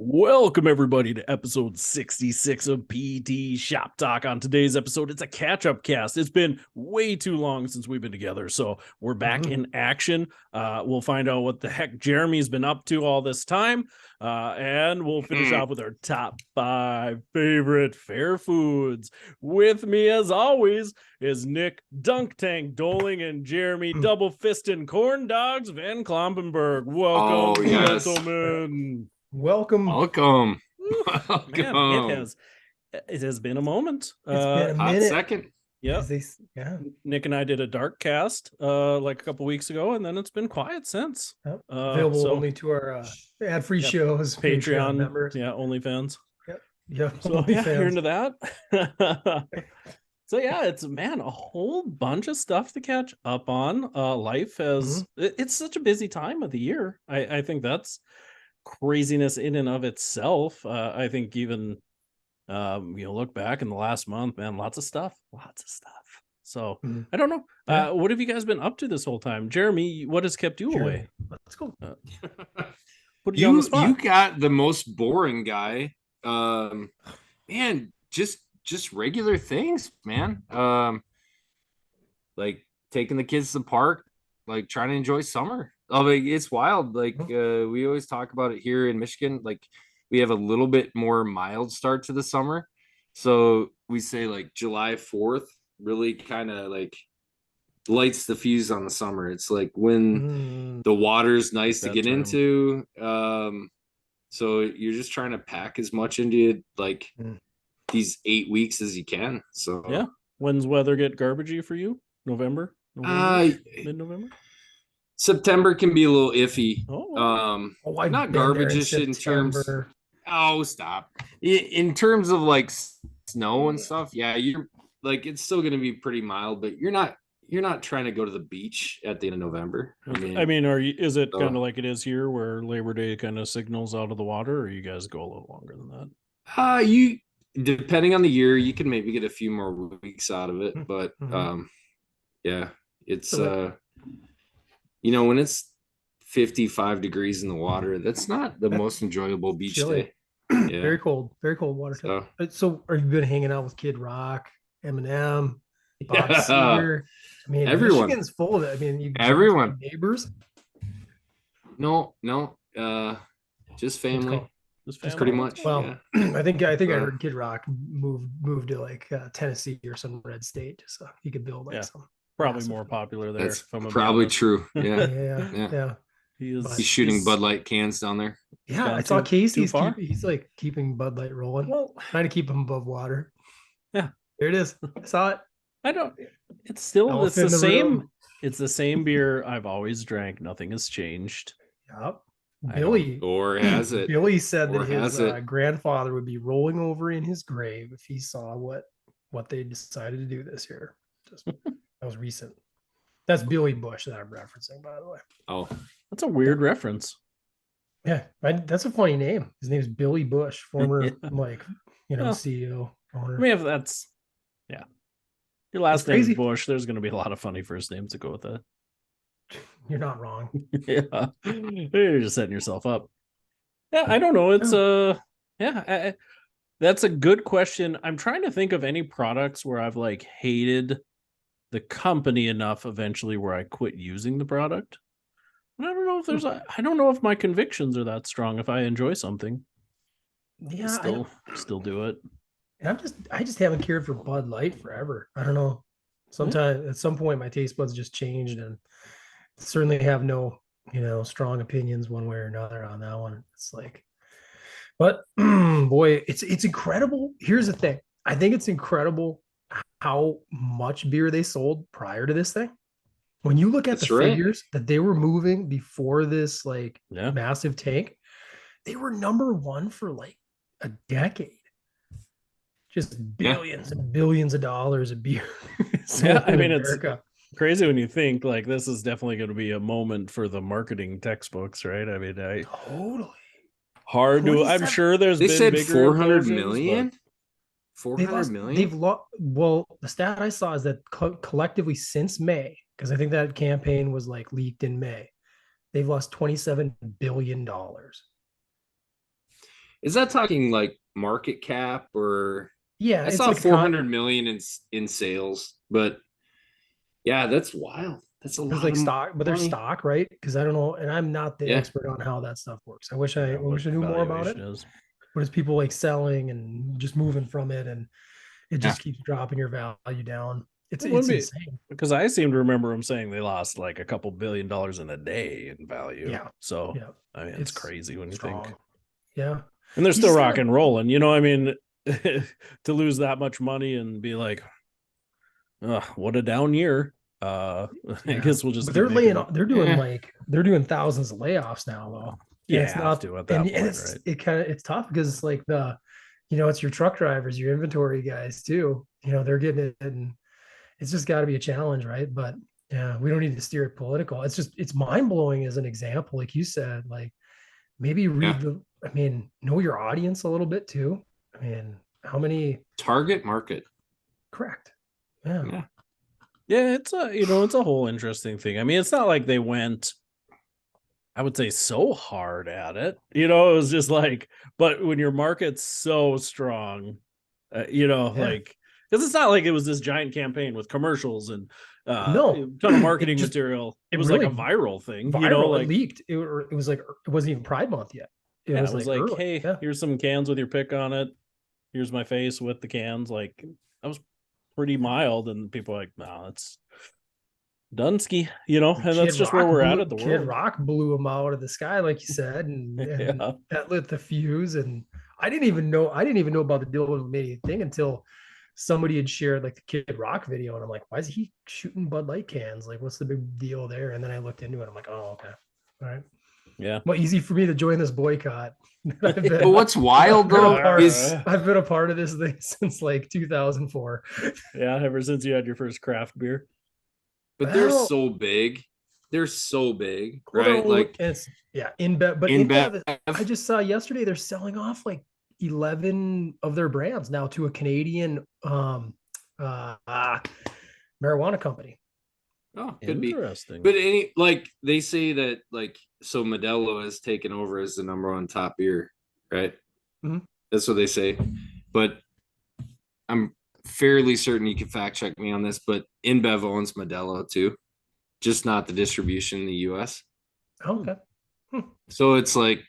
Welcome, everybody, to episode 66 of PT Shop Talk. On today's episode, it's a catch-up cast. It's been way too long since we've been together, so we're back in action. We'll find out what the heck Jeremy's been up to all this time, and we'll finish off with our top 5 favorite fair foods. With me, as always, is Nick Dunk Tank Doling and Jeremy Double Fistin' Corn Dogs Van Klompenberg. Welcome, gentlemen. Welcome. Man, it has been a moment. It's been a minute. Second. Yeah. Nick and I did a dark cast like a couple weeks ago, and then it's been quiet since. Available only to our ad-free shows, Patreon members. Yeah, OnlyFans. Yep. So you're into that. So yeah, it's a whole bunch of stuff to catch up on. Life has it's such a busy time of the year. I think that's craziness in and of itself. I think even look back in the last month, man, lots of stuff. So I don't know. What have you guys been up to this whole time? Jeremy, what has kept you away? Let's go. Put you on the spot. You got the most boring guy. Man, just regular things, man. Like taking the kids to the park, like trying to enjoy summer. Oh, it's wild. Like we always talk about it here in Michigan. Like we have a little bit more mild start to the summer. So we say like July 4th really kind of like lights the fuse on the summer. It's like when the water's nice to get into. So you're just trying to pack as much into like these 8 weeks as you can. So yeah. When's weather get garbagey for you? November? Mid-November? September can be a little iffy. Not garbage in terms. Oh, stop. In terms of like snow and stuff, yeah, you're like it's still going to be pretty mild, but you're not trying to go to the beach at the end of November. I mean, is it kind of like it is here, where Labor Day kind of signals out of the water, or you guys go a little longer than that? You depending on the year, you can maybe get a few more weeks out of it, but yeah, it's when it's 55 degrees in the water, that's not the most enjoyable beach day. Yeah. Very cold water. So are you been hanging out with Kid Rock, Eminem, Bob Seger? I mean, everyone. Michigan's full of it. I mean, everyone. Neighbors? No, just family. Just pretty much. Well, yeah. I think I heard Kid Rock moved to like Tennessee or some red state just so he could build like some. Probably more popular there. That's probably true. Yeah. He's shooting Bud Light cans down there. Yeah, I saw Casey's he's like keeping Bud Light rolling. Well, trying to keep him above water. Yeah, there it is. I saw it. It's the same. It's the same beer I've always drank. Nothing has changed. Yep. Billy, or has it? Billy said that his grandfather would be rolling over in his grave if he saw what they decided to do this year. That was recent. That's Billy Bush that I'm referencing, by the way. Oh, that's a weird reference. Yeah, that's a funny name. His name is Billy Bush, former CEO. Owner. I mean, if that's your last name is Bush, there's going to be a lot of funny first names to go with that. You're not wrong. Yeah, you're just setting yourself up. Yeah, I don't know. It's that's a good question. I'm trying to think of any products where I've like hated the company enough eventually where I quit using the product. And I don't know if I don't know if my convictions are that strong. If I enjoy something, still do it. And I just haven't cared for Bud Light forever. I don't know. Sometimes at some point my taste buds just changed, and certainly have no, strong opinions one way or another on that one. It's like, but boy, it's incredible. Here's the thing. I think it's incredible how much beer they sold prior to this thing. When you look at figures that they were moving before this massive tank, they were number one for like a decade. Just billions and billions of dollars of beer. I mean, it's crazy when you think like this is definitely going to be a moment for the marketing textbooks, right? I mean, totally hard to. I'm sure they said 400 million. 400 million. Well, the stat I saw is that collectively since May, because I think that campaign was like leaked in May, they've lost $27 billion. Is that talking like market cap or? Yeah, I it's saw like 400 million in sales, but yeah, that's wild. That's a there's lot like of stock, but there's money. stock, right? Because I don't know, and I'm not the Yeah. expert on how that stuff works. I Yeah, what wish I knew more about it. valuation is. But it's people like selling and just moving from it, and it Yeah. just keeps dropping your value down. It It's wouldn't be insane. because I seem to remember them saying they lost like a couple $1 billion in a day in value. Yeah. So Yeah. I mean, it's crazy when you think. Strong. Yeah. And they're You still just rock gotta- and rolling. You know, I mean, to lose that much money and be like, what a down year. I Yeah. guess we'll just But keep they're making laying. They're doing they're doing thousands of layoffs now, though. You And it's have not to at that and point, it's right? it kind of it's tough because it's like it's your truck drivers, your inventory guys too. They're getting it, and it's just got to be a challenge, right? But yeah, we don't need to steer it political. It's mind blowing as an example, like you said. Like maybe know your audience a little bit too. I mean, how many? Target market. Correct. Yeah. Yeah. Yeah, it's a whole interesting thing. I mean, it's not like they went, I would say, so hard at it. It was just like, but when your market's so strong, like, because it's not like it was this giant campaign with commercials and No. a ton of marketing material. It was really like a viral thing. It leaked. It was like it wasn't even Pride Month yet. It was like early. Hey, here's some cans with your pic on it. Here's my face with the cans. Like, that was pretty mild, and people are like, no, it's Dunsky, and that's just where we're at the world. Kid Rock blew him out of the sky, like you said, and that lit the fuse. And I didn't even know about the deal with made anything until somebody had shared like the Kid Rock video, and I'm like, why is he shooting Bud Light cans? Like, what's the big deal there? And then I looked into it. I'm like, oh, okay, all right. Yeah. Well, easy for me to join this boycott. But what's wild though is I've been a part of this thing since like 2004. Yeah, ever since you had your first craft beer. But they're so big. They're so big, right? Like it's InBev. But InBev, I just saw yesterday they're selling off like 11 of their brands now to a Canadian marijuana company. Oh, could be interesting. But they say that so Modelo has taken over as the number one top beer, right? Mm-hmm. That's what they say. But I'm fairly certain, you can fact check me on this, but InBev owns Modelo too, just not the distribution in the US. Okay. So it's like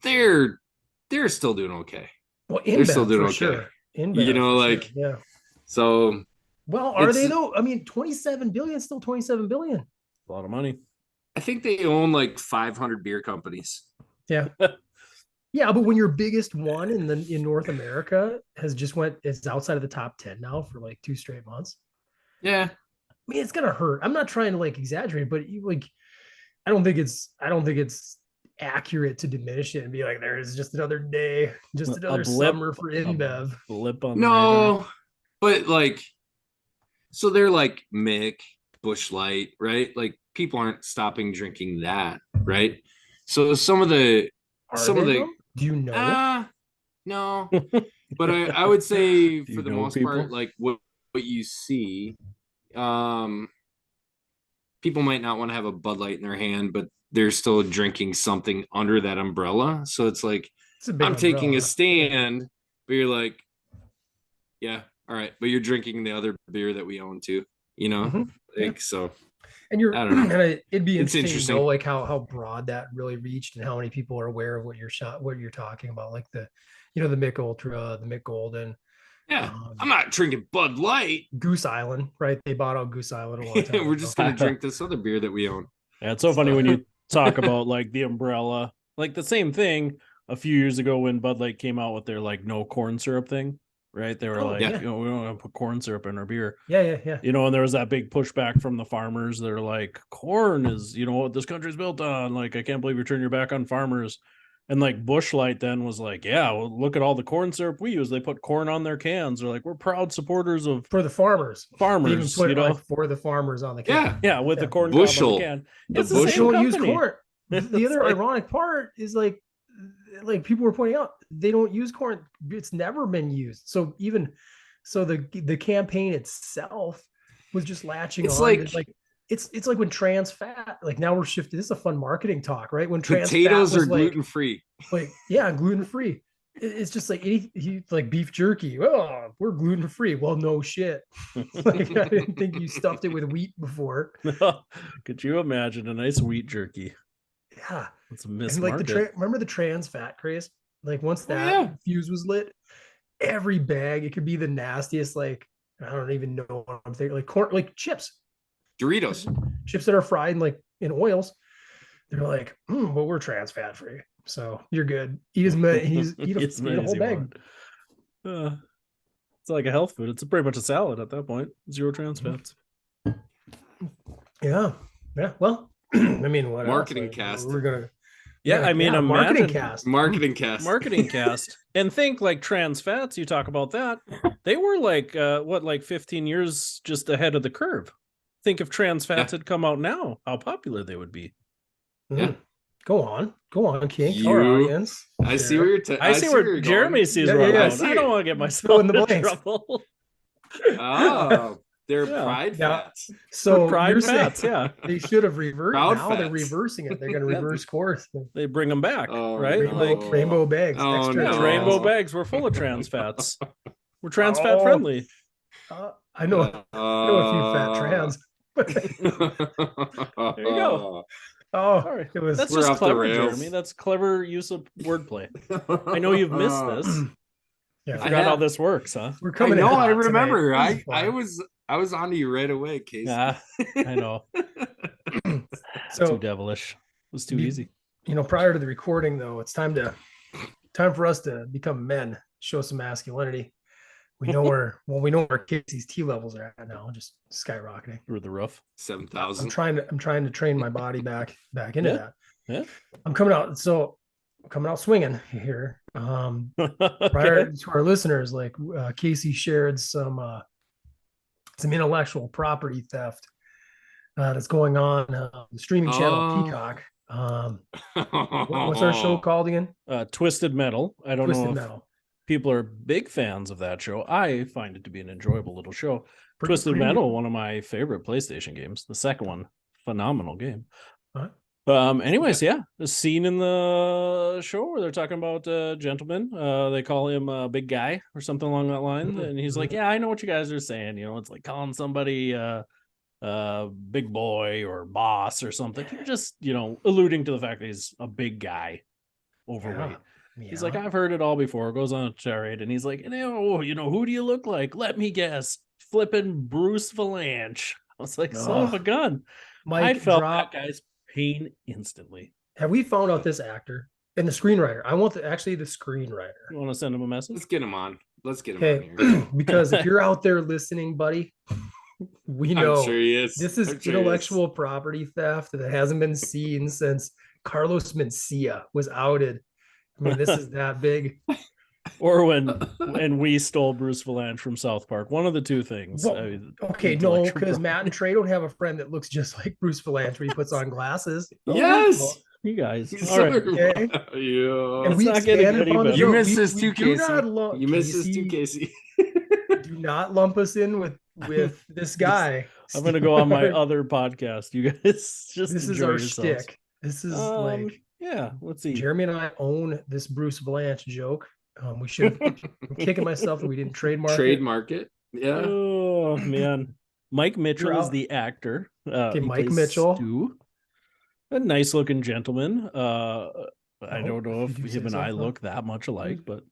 they're still doing okay. Well, they're still doing okay. Sure. InBev, yeah. So well, are they though? I mean, 27 billion, still 27 billion. A lot of money. I think they own like 500 beer companies. Yeah. Yeah, but when your biggest one in North America it's outside of the top 10 now for like 2 straight months. Yeah. I mean, it's gonna hurt. I'm not trying to like exaggerate, but I don't think it's accurate to diminish it and be like, there's just another day, just another summer for InBev. Blip on no, but like, so they're like Mick, Busch Light, right? Like people aren't stopping drinking that, right? So do you know? No, but I would say for the most part, like what you see, people might not want to have a Bud Light in their hand, but they're still drinking something under that umbrella. So it's like, I'm taking a stand, but you're like, yeah, all right, but you're drinking the other beer that we own too, so. And I don't know. And it'd be interesting to know like how broad that really reached and how many people are aware of what you're talking about, like the Mick Ultra, the Mick Golden. Yeah, I'm not drinking Bud Light. Goose Island, right? They bought out Goose Island a long time We're just gonna drink this other beer that we own. Yeah, it's so funny when you talk about like the umbrella, like the same thing a few years ago when Bud Light came out with their like no corn syrup thing. Right. They were we don't want to put corn syrup in our beer. Yeah. And there was that big pushback from the farmers. They're like, corn is, what this country's built on. Like, I can't believe you're turning your back on farmers. And like Busch Light then was like, yeah, well, look at all the corn syrup we use. They put corn on their cans. They're like, we're proud supporters for the farmers. Farmers, even put, for the farmers on the can. Yeah, with the corn bushel on the can. It's the bushel use corn. The other ironic part is like people were pointing out, they don't use corn. It's never been used. So the campaign itself was just latching on. It's like when trans fat, like now we're shifting. This is a fun marketing talk, right? When trans potatoes fat are gluten free. Gluten free. It's just like like beef jerky. Oh, we're gluten free. Well, no shit. Like I didn't think you stuffed it with wheat before. Could you imagine a nice wheat jerky? Yeah, It's a miss and like market. remember the trans fat craze? Like once Oh, that yeah. fuse was lit, every bag it could be the nastiest. Like I don't even know what I'm thinking. Like corn, like chips, Doritos. chips that are fried in oils. They're like, well, we're trans fat free, so you're good. Eat as many. Eat As a many as whole you bag. want. It's like a health food. It's pretty much a salad at that point. 0 trans fats. Yeah, yeah. Well, I mean, what Marketing else? cast. We're gonna. Yeah, I mean, marketing imagine cast. Marketing cast. marketing cast, and think like trans fats. You talk about that. They were like like 15 years just ahead of the curve. Think if trans fats had come out now, how popular they would be. Yeah. Go on, King. You- Our audience. I see where you're. I see where you're Jeremy going. sees Yeah, where I'm yeah, going. see I don't it. want to get Fill myself in the into blanks. trouble. Oh, they're Yeah. pride Yeah. fats. So Pride you're saying fats, yeah. they should have reversed. Proud Now they're fats. reversing it. They're going to reverse course. They bring them back, Oh, right? no. Like Rainbow bags. Oh, extra yeah, no. rainbow trans. bags. We're full of trans fats. We're trans Oh. fat friendly. I know a few fat trans. There you go. Oh, Sorry, it was. that's We're just off the clever, rails. Jeremy. That's clever use of wordplay. I know you've missed this. Yeah. I forgot how this works, huh? We're I coming. know. in I hot remember. tonight. I was on to you right away, Casey. Yeah, I know. Too So devilish. It was too Be- easy. prior to the recording, though, it's time for us to become men, show some masculinity. We know where Casey's T levels are at now, just skyrocketing. Through the roof. 7,000. I'm trying to train my body back into Yeah. that. Yeah. I'm coming out swinging here. Okay. Prior to our listeners, like Casey shared some intellectual property theft that's going on the streaming channel Peacock. What's our show called again? Twisted Metal. I don't Twisted know if Metal. people are big fans of that show. I find it to be an enjoyable little show. Twisted Pretty Metal, good. one of my favorite PlayStation games. The second one, phenomenal game. Huh? Anyways, yeah, the scene in the show where they're talking about gentlemen. They call him a big guy or something along that line, Mhm. and he's like, "Yeah, I know what you guys are saying. You know, it's like calling somebody big boy or boss or something. You're just, alluding to the fact that he's a big guy, overweight." Yeah. He's like, "I've heard it all before." Goes on a tirade, and he's like, who do you look like? Let me guess, flipping Bruce Valanche. I was like, son of a gun. Mike, I felt that guy's pain instantly. Have we found out this actor and the screenwriter? I want the screenwriter. You want to send him a message? Let's get him on. Let's get him Okay, on here. because if you're out there listening, buddy, we know I'm sure he is. this is I'm sure he intellectual property theft that hasn't been seen since Carlos Mencia was outed. I mean, this is that big. Or when we stole Bruce Valanche from South Park. One of the two things. Well, okay, no, because Matt and Trey don't have a friend that looks just like Bruce Valanche when he puts on glasses. Yes. You guys. He's All right. Okay. Yeah. And we not getting stand any upon the better. You joke. missed We- this we too, do Casey. not lump- You missed this too, Casey, Casey. do not lump us in with this guy. I'm going to go on my other podcast. You guys just This is enjoy our yourselves. shtick. This is Yeah, let's see. Jeremy and I own this Bruce Valanche joke. We should. I'm kicking myself that we didn't trademark it. it. Yeah. Oh man, Mike Mitchell You're is out. the actor. Okay, he Mike plays Mitchell. Stu. A nice looking gentleman. I Oh, don't know if if you do him say and so, I huh? look that much alike, but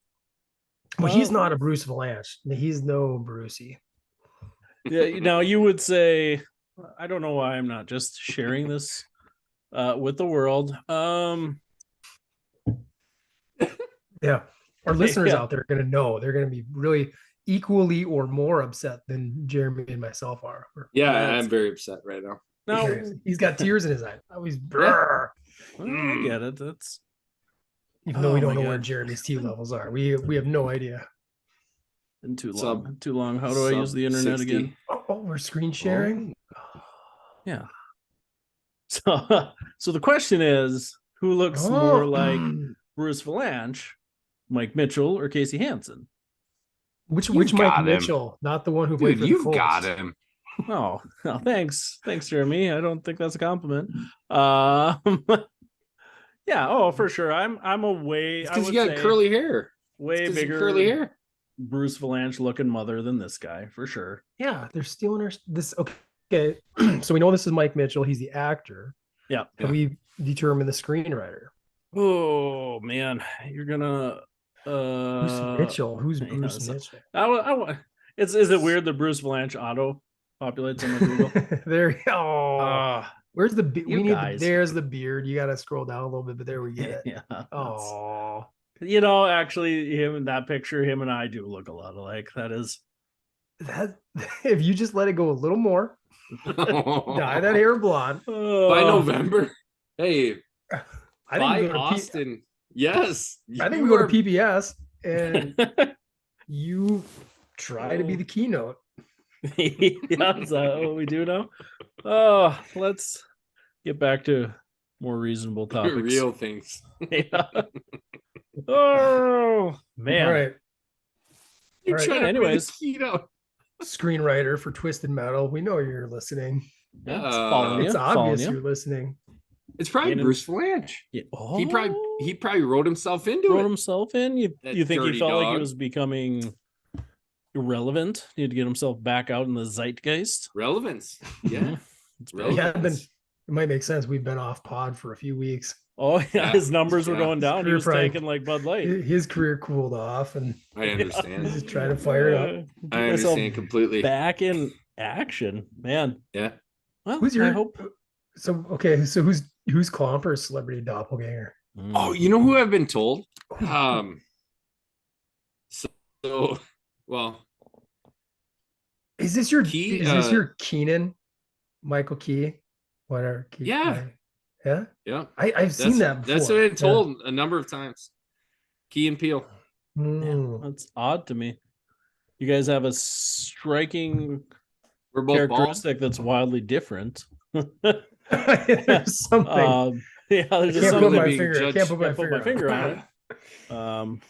Well, he's not a Bruce Valanche. He's no Brucey. yeah. Now you would say, I don't know why I'm not just sharing this with the world. Yeah. Our listeners Yeah. out there are going to know. They're going to be really equally or more upset than Jeremy and myself are. Yeah, That's- I'm very upset right now. Now He's got tears in his eyes. I was, I get it. That's even though we Oh don't my know where God. Jeremy's T levels are. We have no idea. been too Sub- long. Too long. How do I use the internet 60. again? Oh, we're screen sharing. Yeah. So the question is, who looks more like Bruce Valanche, Mike Mitchell, or Casey Hansen? which You Mike got him. Mitchell, not the one who played Dude, for the you Colts. got him. Oh, thanks, Jeremy. I don't think that's a compliment. Yeah. Oh, for sure. I'm away. Because you got curly hair. way bigger curly hair. Bruce Valanche looking mother than this guy for sure. Yeah, they're stealing our this. Okay, so we know this is Mike Mitchell. He's the actor. Yeah. And we determined the screenwriter. Oh man, you're gonna Bruce Mitchell. Who's yeah, Bruce so- Mitchell? Is it weird that Bruce Valanche auto populates on the Google? There we go. Where's the you guys. there's the beard. You gotta scroll down a little bit, but there we get it. Yeah. Oh, You know, actually, him in that picture, him and I do look a lot alike. That is that if you just let it go a little more, dye that hair blonde. By November. Hey, I by think we go to Austin. Yes. I think we go to PBS and you try to be the keynote. Yeah, is that what we do now? Oh, let's get back to more reasonable topics. Real things. Yeah. Oh man. All right. You're All right, trying to anyways. keto. Screenwriter for Twisted Metal. We know you're listening. Yeah, it's following It's you, obvious following you're listening. It's probably Ain't it- Bruce Valanche. you. He probably wrote himself into wrote it. himself in. You That think he dirty felt like he dog. was becoming irrelevant? He had to get himself back out in the zeitgeist. Relevance. Yeah. It's Relevance. bad. Yeah, then it might make sense. We've been off pod for a few weeks. Oh yeah, Yeah. his numbers were Yeah. going down. He Career was pride. taking like Bud Light. His career cooled off, and I understand. he's just trying to fire it up. Get I myself understand completely. back in action, man. Yeah. Well, Who's I your hope. so okay? So who's calling for a celebrity doppelganger? Oh, you know who I've been told? So well, Is this your Key, is this your Keenan, Michael Key, whatever? Key, Yeah. yeah. yeah. I've seen that before. That's what I've been told a number of times. Key and Peele. Yeah. Mm. That's odd to me. You guys have a striking We're both bald. characteristic that's wildly different. There's something. Yeah, there's I just can't put something my being finger. I judged. can't put my Can't put my finger. finger on it.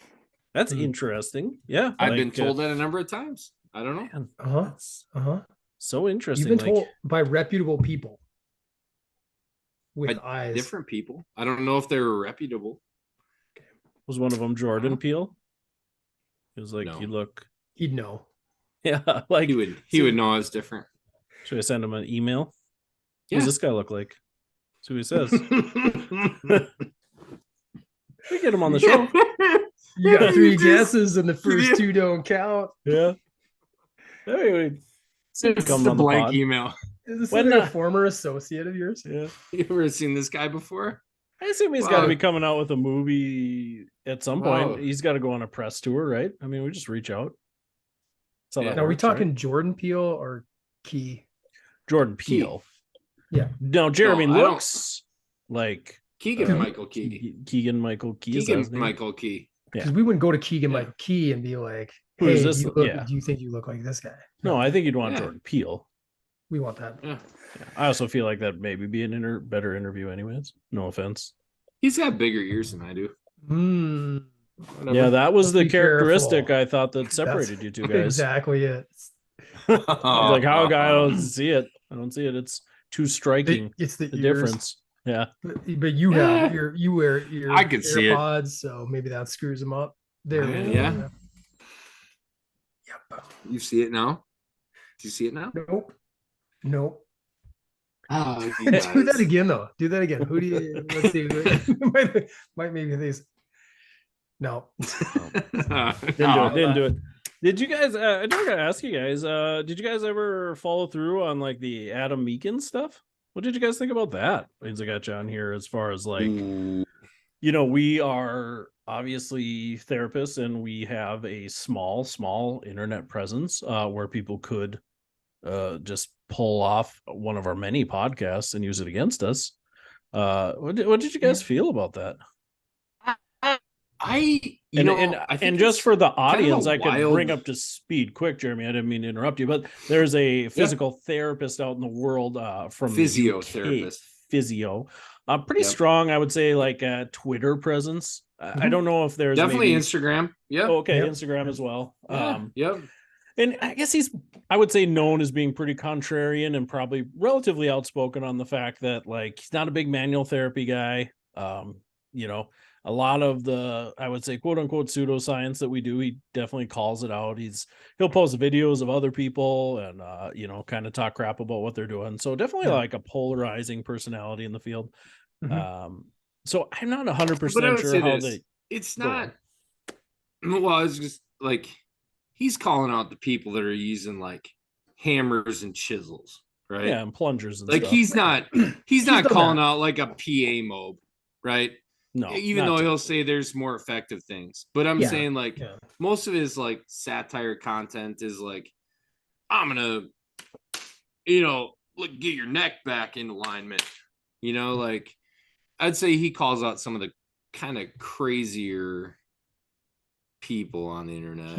That's Hmm. interesting. Yeah, I've been like, told that a number of times. I don't know. man, Uh huh. that's Uh huh. so interesting. You've been like, told by reputable people with By eyes. different people. I don't know if they were reputable. was one of them Jordan Uh-huh. Peele? He was like, No. you look, He'd know. yeah, like, He would know I was different. should I send him an email? What Yeah. does this guy look like? That's who he says. We get him on the show. You got three just- guesses, and the first Yeah. two don't count. Yeah. Anyway, It's come the on the blank pod. email. Is this When, like a uh, former associate of yours? Yeah. You ever seen this guy before? I assume he's got to Wow. be coming out with a movie at some Wow. point. He's got to go on a press tour, right? I mean, we just reach out. That's how Yeah. that Now, are we works, right? talking Jordan Peele or Key? Jordan Peele? Yeah. No, Jeremy No, I don't- looks like Keegan Michael Key. Keegan Michael Key. is that his Keegan name? Michael Key. Yeah. Because we wouldn't go to Keegan Yeah. Michael Key and be like, Who "Hey, is do this? you, look, Yeah. do you think you look like this guy?" No, I think you'd want Yeah. Jordan Peele. We want that. Yeah. Yeah. I also feel like that maybe be an better interview, anyways. No offense. He's got bigger ears than I do. Mm, Whatever. Yeah, that was the Be careful. characteristic I thought that that's separated you two guys. Exactly it. I was like, how a guy I don't see it. I don't see it. It's too striking. It's the The ears. difference. Yeah. But you Yeah. have you wear your I could see it. AirPods, so maybe that screws them up. There we go. Yeah. Yep. You see it now? Do you see it now? Nope. Oh, Do that again though. Do that again. Who do you let's see. might maybe these. No. Didn't do it. Did you guys I don't gotta ask you guys, did you guys ever follow through on like the Adam Meakin stuff? What did you guys think about that? Since I got you on here, as far as like, Ooh. you know, we are obviously therapists and we have a small internet presence where people could just pull off one of our many podcasts and use it against us. What did you guys feel about that? I think just it's for the kind of a audience, I could bring wild- up to speed quick, Jeremy. I didn't mean to interrupt you, but there's a physical therapist out in the world from the UK, Physiotherapist. physio, pretty Yep. strong, I would say, like a Twitter presence. I don't know if there's definitely maybe... Instagram. Yeah. Oh, okay, Yep. Instagram as well. Yep. And I guess I would say, known as being pretty contrarian and probably relatively outspoken on the fact that, like, he's not a big manual therapy guy. You know, a lot of the, I would say, quote unquote pseudoscience that we do, he definitely calls it out. He'll post videos of other people and kind of talk crap about what they're doing. So definitely like a polarizing personality in the field. So I'm not 100% sure how it's not. Well, it's just like he's calling out the people that are using like hammers and chisels, right? Yeah, and plungers and like stuff. He's not calling out like a PA mob, right? No, even though he'll say there's more effective things, but I'm saying like most of his like satire content is like, I'm gonna, get your neck back in alignment, like I'd say he calls out some of the kind of crazier people on the internet.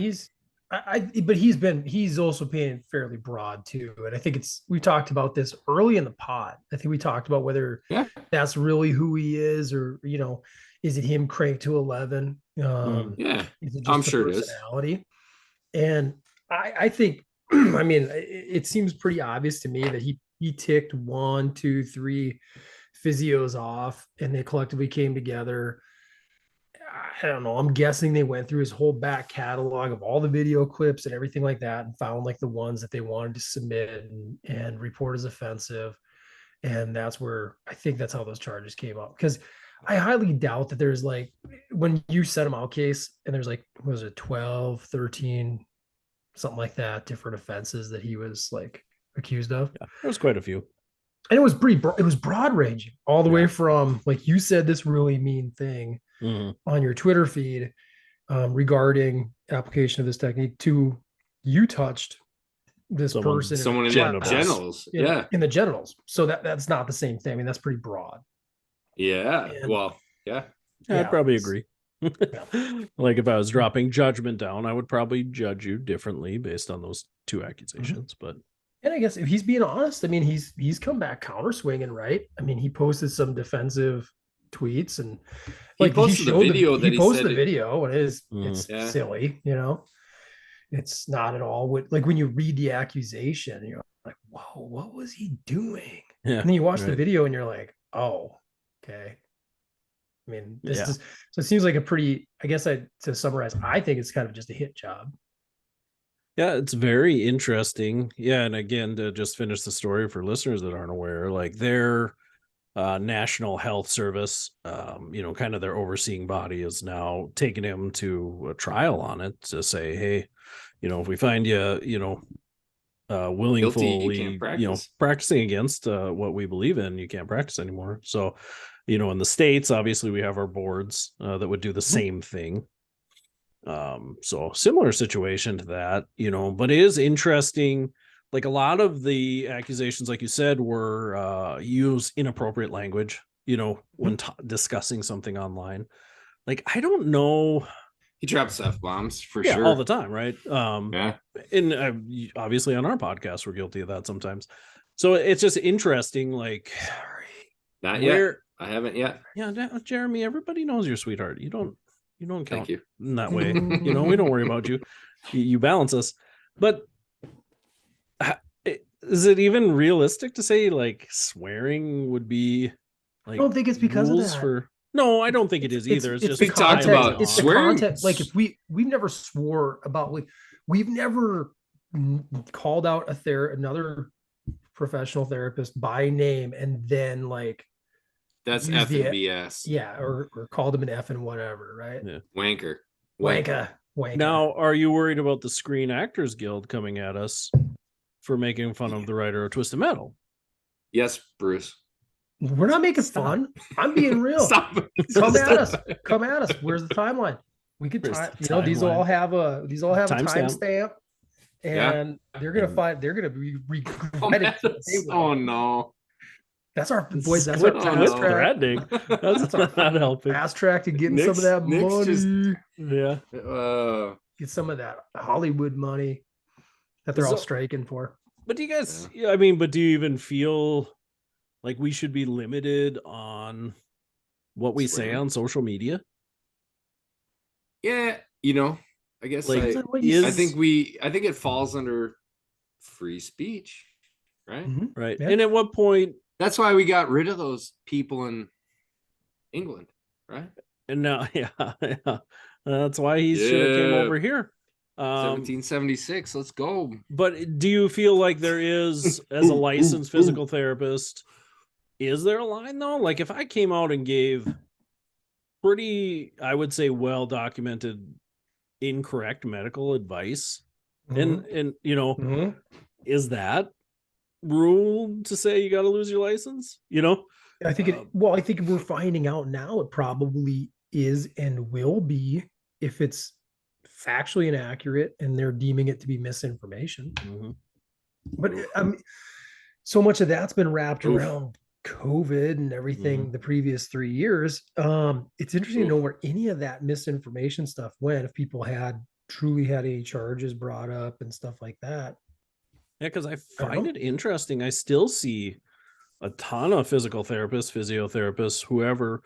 But he's also being fairly broad too. And I think we talked about this early in the pod. I think we talked about whether that's really who he is, or, is it him cranked to 11? Is it just I'm sure personality? It is. And I think, I mean, it seems pretty obvious to me that he ticked 1, 2, 3 physios off and they collectively came together. I don't know. I'm guessing they went through his whole back catalog of all the video clips and everything like that and found like the ones that they wanted to submit and report as offensive. And that's where I think that's how those charges came up. Because I highly doubt that there's like, when you set him out case and there's like, was it 12, 13, something like that, different offenses that he was like accused of? Yeah, there was quite a few. And it was it was broad ranging all the way from, like you said, this really mean thing on your Twitter feed regarding application of this technique, to you touched this person, someone in the genitals, in the genitals. So that's not the same thing. I mean, that's pretty broad. I'd probably agree. Like if I was dropping judgment down, I would probably judge you differently based on those 2 accusations. And I guess if he's being honest, I mean, he's come back counter swinging, right? I mean, he posted some defensive tweets and like he posted the video and it's silly, it's not at all what, like when you read the accusation, you're like, whoa, what was he doing? And then you watch the video and you're like, oh, okay. I mean, so it seems like a pretty, I guess to summarize, I think it's kind of just a hit job. Yeah, it's very interesting. Yeah, and again, to just finish the story for listeners that aren't aware, like their National Health Service, kind of their overseeing body is now taking him to a trial on it to say, hey, if we find you, willingly, practicing against what we believe in, you can't practice anymore. So, in the States, obviously we have our boards that would do the same thing. So similar situation to that, but it is interesting. Like a lot of the accusations, like you said, were use inappropriate language, when discussing something online. Like, I don't know. He drops F-bombs for sure all the time, right? And obviously on our podcast, we're guilty of that sometimes. So it's just interesting. Like, not yet. I haven't yet. Yeah, Jeremy, everybody knows your sweetheart. You don't count Thank you. in that way. We don't worry about you. You balance us. But is it even realistic to say like swearing would be like, I don't think it's because of that. No, I don't think it is either. It's just we talked about it's swearing. The context. Like if we've never swore about, like we've never called out another professional therapist by name and then like that's F and BS. Yeah, or called him an F and whatever, right? Yeah. Wanker. Now, are you worried about the Screen Actors Guild coming at us for making fun of the writer of Twisted Metal? Yes, Bruce. We're not making fun. I'm being real. Stop. Come at us. Where's the timeline? We could these all have a timestamp. And they're gonna be regretting. Oh no. That's our boys. That's our fast track. That's not helping. Fast track to getting some of that money. Get some of that Hollywood money that they're all striking for. But do you guys? I mean, but do you even feel like we should be limited on what we say on social media? Yeah, I guess I think it falls under free speech, right? Right. Yeah. And at what point? That's why we got rid of those people in England, right? And now, yeah. That's why he should have came over here. 1776. Let's go. But do you feel like there is, as a licensed physical therapist, is there a line though? Like if I came out and gave pretty, I would say, well documented incorrect medical advice, and is that rule to say you got to lose your license? I think I think we're finding out now it probably is and will be if it's factually inaccurate and they're deeming it to be misinformation. But so much of that's been wrapped around COVID and everything the previous 3 years. It's interesting to know where any of that misinformation stuff went, if people truly had any charges brought up and stuff like that. Yeah, because I find it interesting. I still see a ton of physical therapists, physiotherapists, whoever,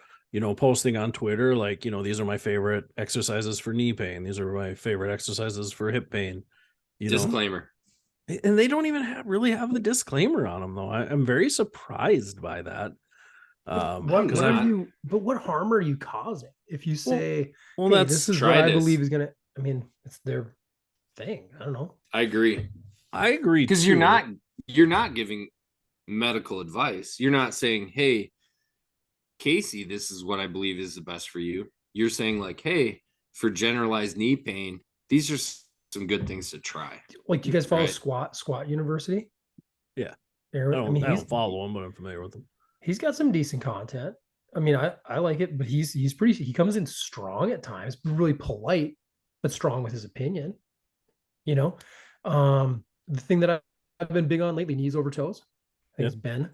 posting on Twitter, like, these are my favorite exercises for knee pain. These are my favorite exercises for hip pain. Disclaimer. And they don't even really have the disclaimer on them, though. I'm very surprised by that. What harm are you causing if you say, hey, this is what I believe is going to, it's their thing. I don't know. I agree. Because you're not giving medical advice. You're not saying, hey, Casey, this is what I believe is the best for you. You're saying like, hey, for generalized knee pain, these are some good things to try. Like, do you guys follow Squat University? Yeah. Aaron, I don't follow him, but I'm familiar with him. He's got some decent content. I like it, but he comes in strong at times, really polite, but strong with his opinion. The thing that I've been big on lately, knees over toes. I think it's Ben.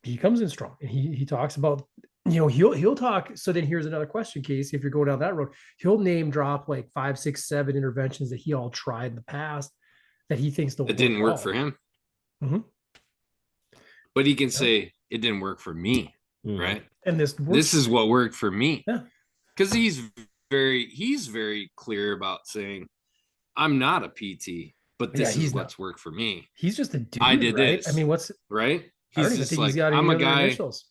He comes in strong and he talks about, he'll talk. So then here's another question, Casey. If you're going down that road, he'll name drop like 5, 6, 7 interventions that he all tried in the past that he thinks it didn't work for him. But he can say it didn't work for me, right? And this is what worked for me. Yeah. Because he's very clear about saying, I'm not a PT, but this is what's worked for me. He's just a dude. I did right? this. What's right? He's just like, I'm a guy. Initials.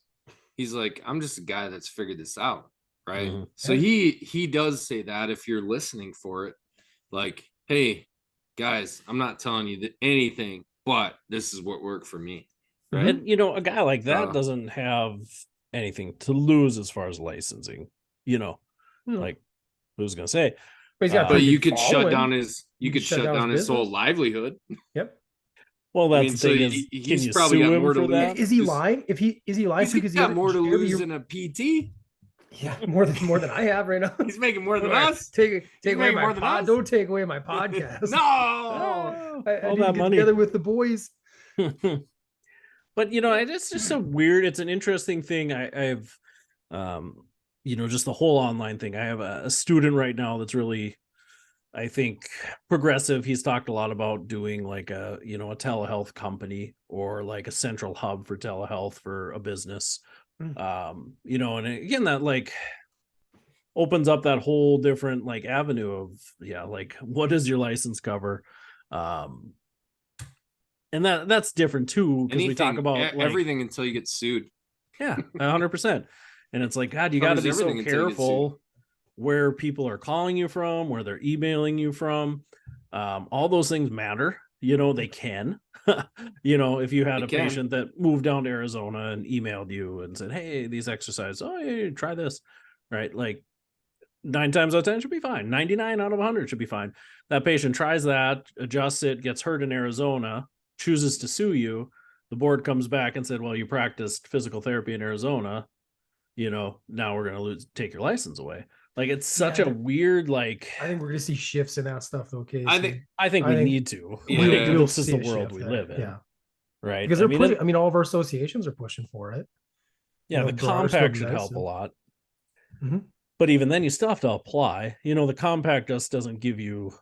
He's like, I'm just a guy that's figured this out, right? So he does say that if you're listening for it, like, hey, guys, I'm not telling you anything, but this is what worked for me. Right? And a guy like that doesn't have anything to lose as far as licensing. Like, who's gonna say? But you could shut down his whole livelihood. Yep. Well, that's the thing. He's probably got more to lose. Is he lying? Is he lying? He's got more to lose than a PT. Yeah, more than I have right now. He's making more than us. Take away my pod. Don't take away my podcast. No, all that money together with the boys. But it's just so weird. It's an interesting thing. I've just the whole online thing. I have a student right now that's really, I think, progressive. He's talked a lot about doing like a telehealth company or like a central hub for telehealth for a business. And again, that like opens up that whole different like avenue of, like, what does your license cover? And that's different too, because we talk about everything until you get sued. Yeah, 100%. And it's like, God, you got to be so careful where people are calling you from, where they're emailing you from. All those things matter. They can. If you had a patient that moved down to Arizona and emailed you and said, hey, these exercises, hey, try this, right? Like 9 times out of 10 should be fine. 99 out of 100 should be fine. That patient tries that, adjusts it, gets hurt in Arizona, chooses to sue you. The board comes back and said, well, you practiced physical therapy in Arizona. Now we're going to take your license away. Like, it's such a weird, like, I think we're going to see shifts in that stuff though, Casey. I think we need to. Yeah. This is the world we live in. Yeah. Right. Because they're pushing, all of our associations are pushing for it. Yeah. The compact should help a lot. But even then you still have to apply. The compact just doesn't give you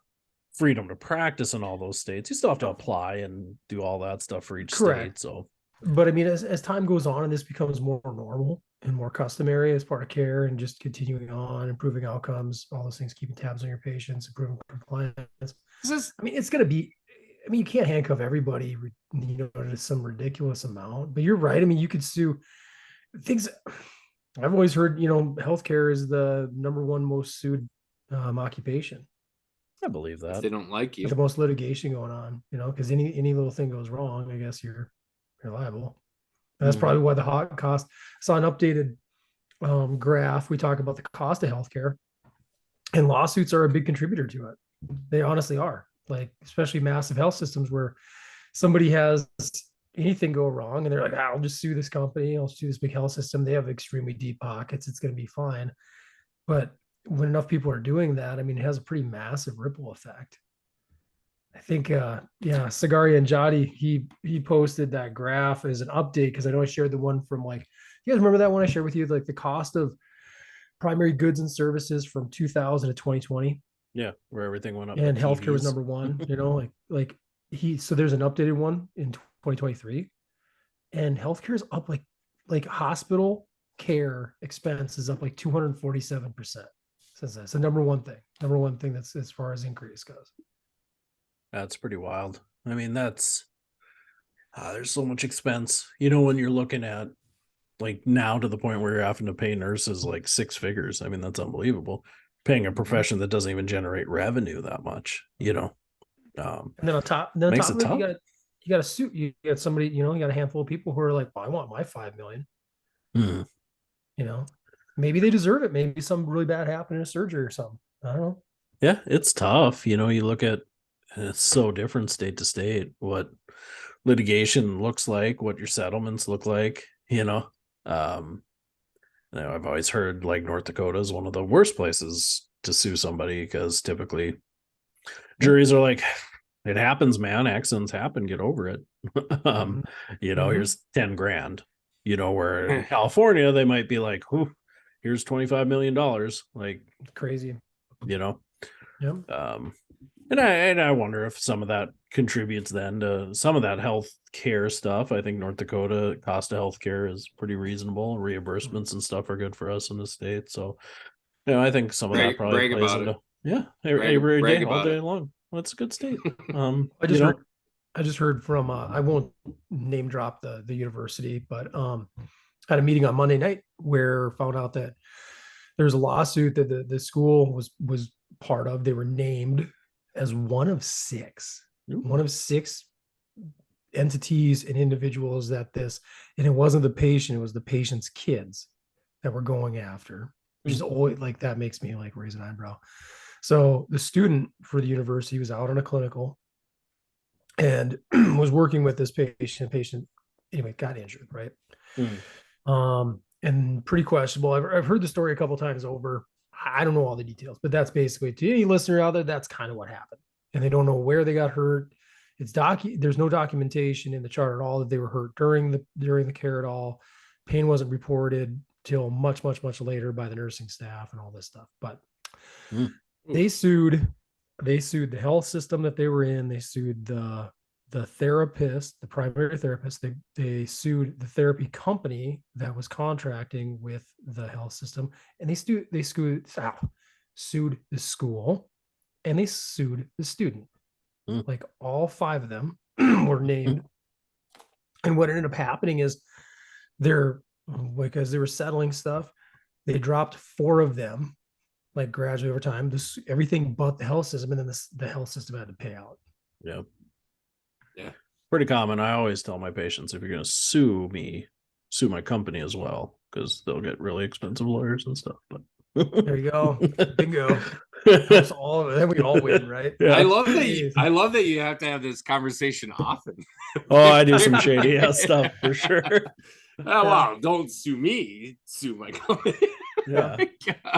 freedom to practice in all those states. You still have to apply and do all that stuff for each state. So, but as time goes on and this becomes more normal and more customary as part of care and just continuing on, improving outcomes, all those things, keeping tabs on your patients, improving compliance. It's going to be, you can't handcuff everybody, to some ridiculous amount, but you're right. You could sue things. I've always heard, healthcare is the number one most sued occupation. I believe If that. they don't like you. The most litigation going on, because any little thing goes wrong, I guess you're liable. And that's probably why the hot cost. I saw an updated graph. We talk about the cost of healthcare, and lawsuits are a big contributor to it. They honestly are. Like, especially massive health systems where somebody has anything go wrong and they're like, I'll just sue this company, I'll sue this big health system. They have extremely deep pockets. It's going to be fine. But when enough people are doing that, I mean, it has a pretty massive ripple effect. I think, Sagari and Jody, he posted that graph as an update because I know I shared the one from like, you guys remember that one I shared with you, like the cost of primary goods and services from 2000 to 2020. Yeah, where everything went up. And healthcare was number one, so there's an updated one in 2023, and healthcare is up like hospital care expense is up like 247% since that's the number one thing that's as far as increase goes. That's pretty wild. I mean, there's so much expense, when you're looking at like now to the point where you're having to pay nurses like six figures. I mean, that's unbelievable. Paying a profession that doesn't even generate revenue that much, And then on top of it, you got a suit. You got somebody, you got a handful of people who are like, well, I want my 5 million. Maybe they deserve it. Maybe something really bad happened in a surgery or something. I don't know. Yeah, it's tough. You look at, it's so different state to state, what litigation looks like, what your settlements look like, I've always heard like North Dakota is one of the worst places to sue somebody because typically juries are like, it happens, man. Accidents happen. Get over it. Here's 10 grand, where in California, they might be like, here's $25 million. Like crazy, Yeah. And I wonder if some of that contributes then to some of that health care stuff. I think North Dakota cost of health care is pretty reasonable. Reimbursements and stuff are good for us in the state. So, I think some of that probably plays into it. Yeah, every day, all day long. Well, it's a good state. I just heard from I won't name drop the university, but had a meeting on Monday night where found out that there's a lawsuit that the school was part of. They were named as one of six entities and individuals and it wasn't the patient, it was the patient's kids that were going after, which is always like, that makes me like raise an eyebrow. So the student for the university was out on a clinical and was working with this patient anyway, got injured, right? And pretty questionable. I've heard the story a couple times over. I don't know all the details, but that's basically, to any listener out there, that's kind of what happened. And they don't know where they got hurt. There's no documentation in the chart at all that they were hurt during the care at all. Pain wasn't reported till much, much, much later by the nursing staff and all this stuff. But they sued the health system that they were in. They sued the therapist, the primary therapist. They sued the therapy company that was contracting with the health system, and they sued the school, and they sued the student. Like all five of them were named. And what ended up happening is because they were settling stuff, they dropped four of them like gradually over time, everything but the health system, and then the health system had to pay out. Yeah. Pretty common. I always tell my patients, if you're going to sue me, sue my company as well, because they'll get really expensive lawyers and stuff. But there you go. Bingo. That's all of it. Then we all win, right? Yeah. I love that you have to have this conversation often. I do some shady ass stuff for sure. Wow, don't sue me, sue my company. Yeah.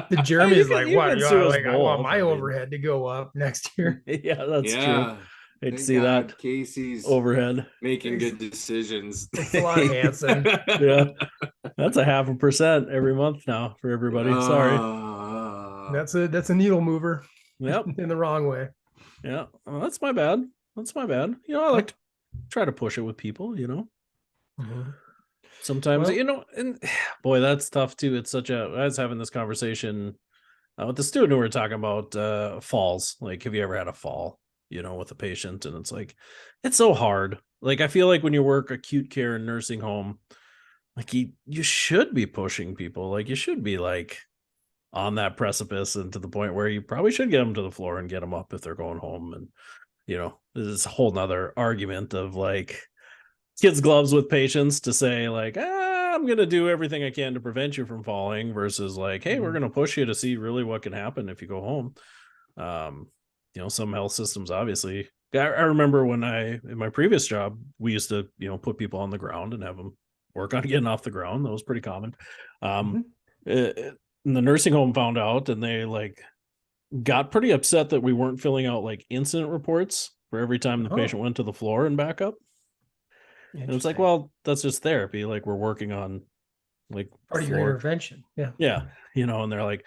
The Jeremy is like, what? I want my overhead to go up next year. Yeah, that's true. Hate to see that. Casey's overhead making good decisions. It's a lot of Hanson. Yeah, that's 0.5% every month now for everybody. Sorry, that's a needle mover. Yep, in the wrong way. Yeah, well, that's my bad. I like to try to push it with people. Sometimes and boy, that's tough too. It's I was having this conversation with the student who we were talking about falls. Like, have you ever had a fall? With a patient, and it's like, it's so hard. Like, I feel like when you work acute care and nursing home, like you should be pushing people. Like you should be like on that precipice and to the point where you probably should get them to the floor and get them up if they're going home. And there's a whole nother argument of like kids gloves with patients to say like, I'm gonna do everything I can to prevent you from falling versus like, hey, we're gonna push you to see really what can happen if you go home. Some health systems obviously. I remember when in my previous job, we used to put people on the ground and have them work on getting off the ground. That was pretty common. The nursing home found out, and they like got pretty upset that we weren't filling out like incident reports for every time the patient went to the floor and back up. And it's like, well, that's just therapy. Like we're working on like part of your intervention. Yeah. And they're like,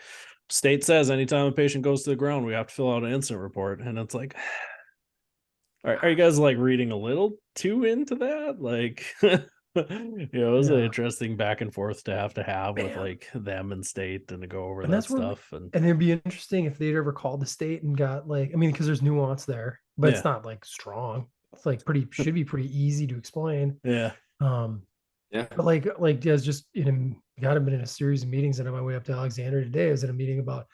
state says anytime a patient goes to the ground, we have to fill out an incident report. And it's like, are you guys like reading a little too into that? Like, it was an interesting back and forth to have with like them and state and to go over that stuff. And it'd be interesting if they'd ever called the state and got like, I mean, because there's nuance there, but it's not like strong. It's like should be pretty easy to explain. Yeah. But like I was just been in a series of meetings, and on my way up to Alexander today, I was in a meeting about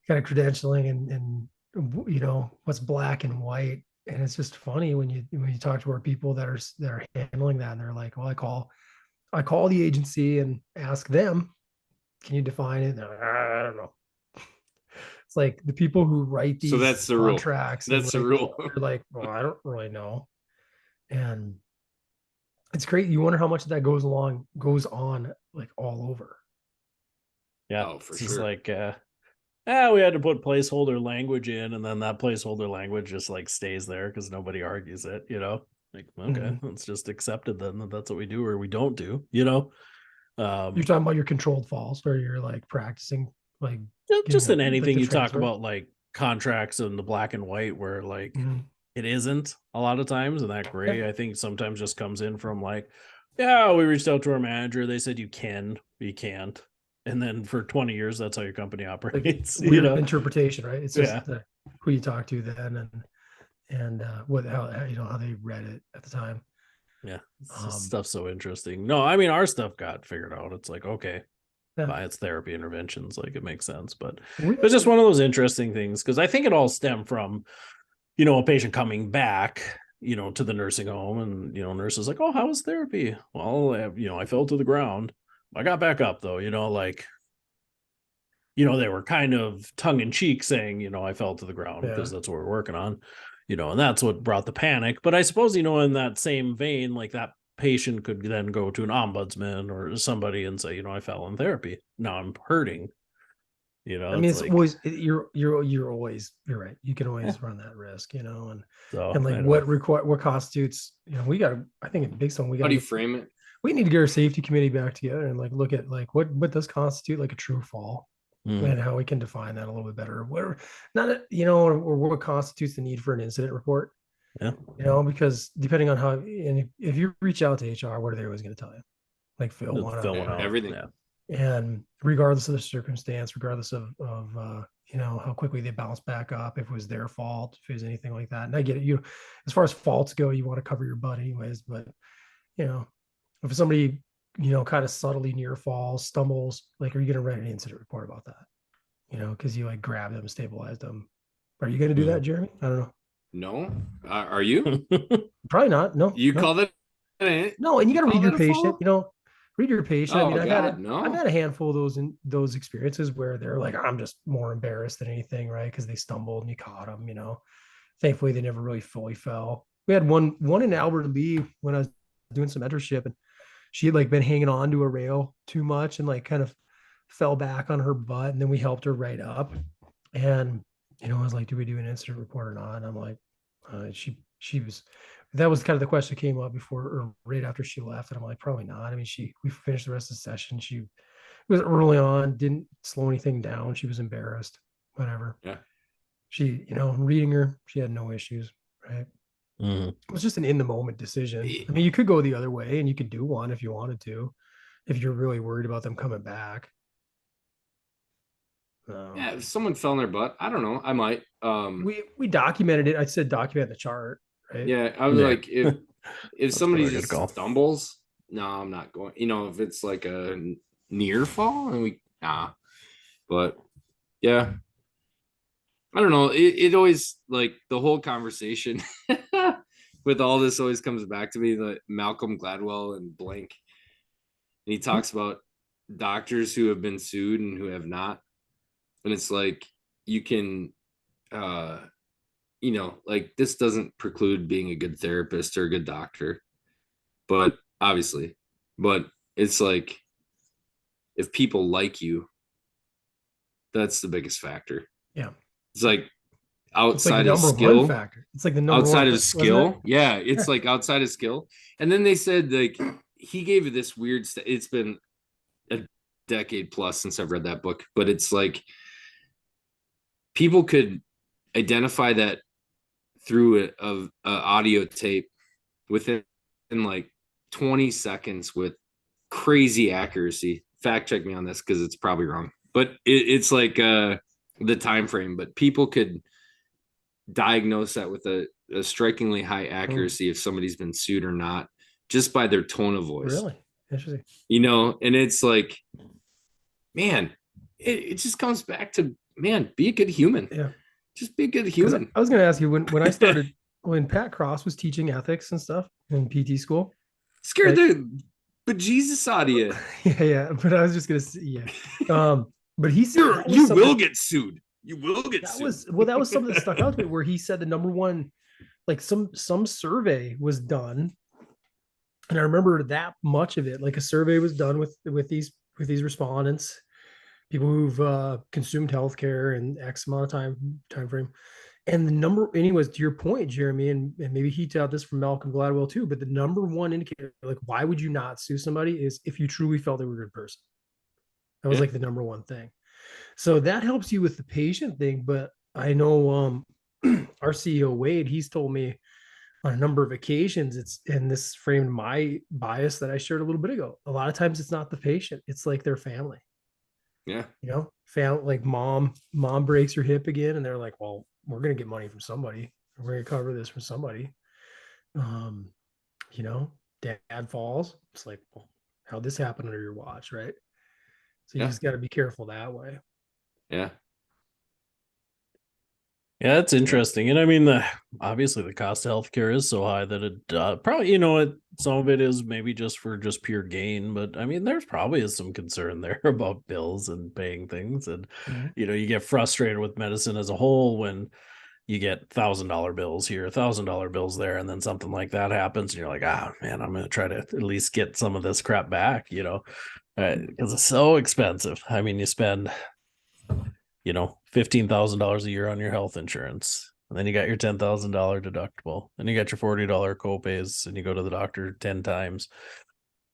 kind of credentialing and what's black and white. And it's just funny when you talk to our people that are handling that, and they're like, well, I call the agency and ask them, can you define it? I don't know. It's like the people who write these that's the contracts. Rule. That's the rule. They're like, well, I don't really know. And it's great. You wonder how much of that goes on like all over. Yeah, for sure. It's like, we had to put placeholder language in, and then that placeholder language just like stays there because nobody argues it. Like, okay, let's just accept it then that that's what we do or we don't do. You're talking about your controlled falls, or you're like practicing like just in anything like you talk about like contracts and the black and white where like it isn't a lot of times, and that gray I think sometimes just comes in from like, we reached out to our manager, they said you can, but you can't, and then for 20 years that's how your company operates. Like, weird interpretation, right? It's just who you talk to then and how they read it at the time. Stuff's so interesting. No, I mean our stuff got figured out. It's like, okay, it's therapy interventions, like it makes sense, but it's just one of those interesting things because I think it all stemmed from a patient coming back to the nursing home, and nurses like, oh, how was therapy? Well, I fell to the ground, I got back up though. Like they were kind of tongue-in-cheek saying I fell to the ground because that's what we're working on, and that's what brought the panic. But I suppose in that same vein, like that patient could then go to an ombudsman or somebody and say, I fell in therapy, now I'm hurting. I mean, it's like, always you're always, you're right. You can always run that risk, and like what constitutes, we got to, I think a big one, how do you frame it? We need to get our safety committee back together and like look at like what does constitute like a true fall and how we can define that a little bit better. Or what constitutes the need for an incident report. Yeah. Because depending on how, and if you reach out to HR, what are they always going to tell you? Like fill one out. Everything. Yeah. And regardless of the circumstance, regardless of how quickly they bounce back up, if it was their fault, if it was anything like that. And I get it. As far as faults go, you want to cover your butt anyways. But if somebody kind of subtly near falls, stumbles, like, are you going to write an incident report about that? Because you like grab them, stabilize them. Are you going to do that, Jeremy? I don't know. No, are you? Probably not. No, you call that? No, and you got to read your patient. Read your patient. Oh, I mean, I've had a handful of those experiences where they're like, I'm just more embarrassed than anything, right? Because they stumbled and you caught them. Thankfully they never really fully fell. We had one in Albert Lee when I was doing some mentorship, and she had like been hanging on to a rail too much and like kind of fell back on her butt, and then we helped her right up. And I was like, do we do an incident report or not? And I'm like, she was, that was kind of the question that came up before or right after she left. And I'm like, probably not. I mean, we finished the rest of the session. She was early on, didn't slow anything down. She was embarrassed, whatever. Yeah. She, reading her, she had no issues. Right. Mm-hmm. It was just an in the moment decision. I mean, you could go the other way and you could do one if you wanted to, if you're really worried about them coming back. Yeah, if someone fell in their butt, I don't know. I might. We documented it. I said document the chart, right? Yeah, I was like, if somebody just stumbles, no, I'm not going. If it's like a near fall, and but yeah, I don't know. It always, like, the whole conversation with all this always comes back to me, like Malcolm Gladwell and blank. And he talks about doctors who have been sued and who have not. And it's like, you can, like, this doesn't preclude being a good therapist or a good doctor, but obviously, but it's like, if people like you, that's the biggest factor. Yeah. It's like, It's like outside the of number skill, one factor. It's like the number outside one of thing, skill, yeah, wasn't it's like outside of skill. And then they said, like, he gave it this weird it's been a decade plus since I've read that book, but it's like, people could identify that through a audio tape within like 20 seconds with crazy accuracy. Fact check me on this because it's probably wrong, but it's like the time frame. But people could diagnose that with a strikingly high accuracy if somebody's been sued or not, just by their tone of voice. Really interesting. And it's like, man, it just comes back to, man, be a good human. Yeah. Just be a good human. I was going to ask you, when I started, when Pat Cross was teaching ethics and stuff in PT school, Scared the bejesus out of you. Yeah. But I was just going to say, yeah. But he said You will get sued. You will get sued. That was something that stuck out to me, where he said the number one, like some survey was done. And I remember that much of it, like a survey was done with these respondents, people who've consumed healthcare in X amount of time frame. And the number, anyways, to your point, Jeremy, and maybe he taught this from Malcolm Gladwell too, but the number one indicator, like, why would you not sue somebody, is if you truly felt they were a good person. That was like the number one thing. So that helps you with the patient thing. But I know our CEO, Wade, he's told me on a number of occasions, and this framed my bias that I shared a little bit ago. A lot of times it's not the patient, it's like their family. Yeah. Family, like mom breaks her hip again, and they're like, well, we're going to get money from somebody. We're going to cover this from somebody. Dad falls. It's like, well, how'd this happen under your watch, right? So you just got to be careful that way. Yeah. Yeah, that's interesting. And I mean, obviously the cost of healthcare is so high that it probably, some of it is maybe just for pure gain. But I mean, there's probably is some concern there about bills and paying things. And, you get frustrated with medicine as a whole when you get $1,000 bills here, $1,000 bills there, and then something like that happens. And you're like, man, I'm going to try to at least get some of this crap back, because it's so expensive. I mean, you spend $15,000 a year on your health insurance, and then you got your $10,000 deductible, and you got your $40 copays, and you go to the doctor 10 times.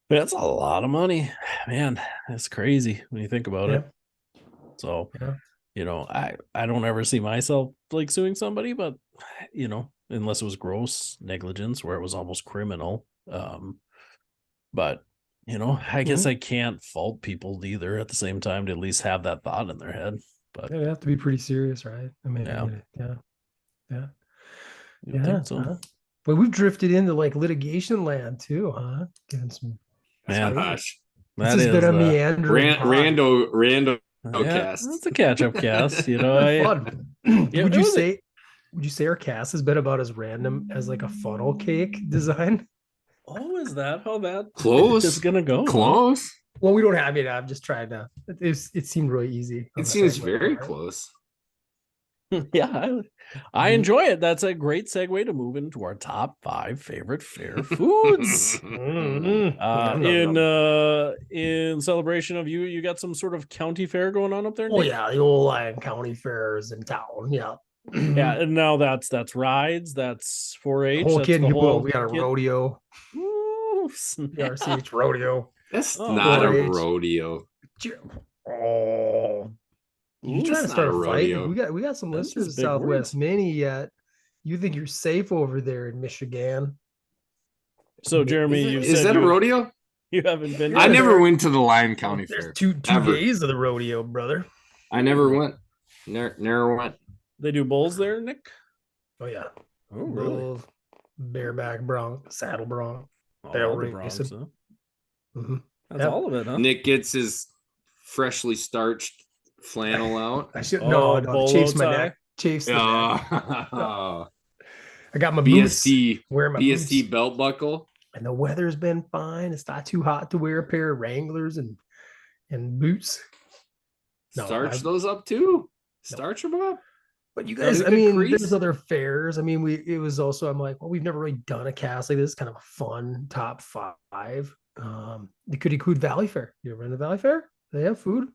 That's a lot of money, man. That's crazy when you think about it. So, I don't ever see myself like suing somebody, but unless it was gross negligence where it was almost criminal. But I guess I can't fault people either at the same time to at least have that thought in their head. But they have to be pretty serious, right? I mean, yeah. So. But we've drifted into like litigation land too, huh? Getting some. Man, gosh, this has been a meandering rando cast. It's a catch-up cast. Fun. Would you say our cast has been about as random as like a funnel cake design? Oh, is that how that close is gonna go? Close. Well, we don't have it. I'm just trying to. It seemed really easy. It seems very close. Yeah, I enjoy it. That's a great segue to move into our top 5 favorite fair foods. In celebration of you got some sort of county fair going on up there. Oh yeah, the old Lyon County fairs in town. Yeah. Yeah, and now that's rides, that's 4-H, whole that's kid the whole. We got a rodeo. Ooh, snap. RCH rodeo. That's not 4-H. A rodeo. Oh, you trying to start a fight? We got some listeners in Southwest Mini yet. You think you're safe over there in Michigan? So Jeremy, is that a rodeo? You haven't been. I never went to the Lyon County Fair. There's two days of the rodeo, brother. I never went. Never went. They do bulls there, Nick? Oh yeah. Oh really? Bulls, bareback bronc, saddle bronc, barrel racing. Huh? Mhm. That's Yep. all of it, huh? Nick gets his freshly starched flannel out. I should Oh, no, it bolo chafes my tie? neck. Chafes the neck. Yeah. I got my boots. BST Wearing my BST boots. belt buckle. And the weather's been fine. It's not too hot to wear a pair of Wranglers and boots. No, Starch those up too. No. Starch them up. But you Gotta guys, do I good mean, crease. there's other fairs. I mean, it was also, I'm like, well, we've never really done a cast like this. Kind of a fun top 5. The could include Valley Fair. You ever been to Valley Fair? They have food.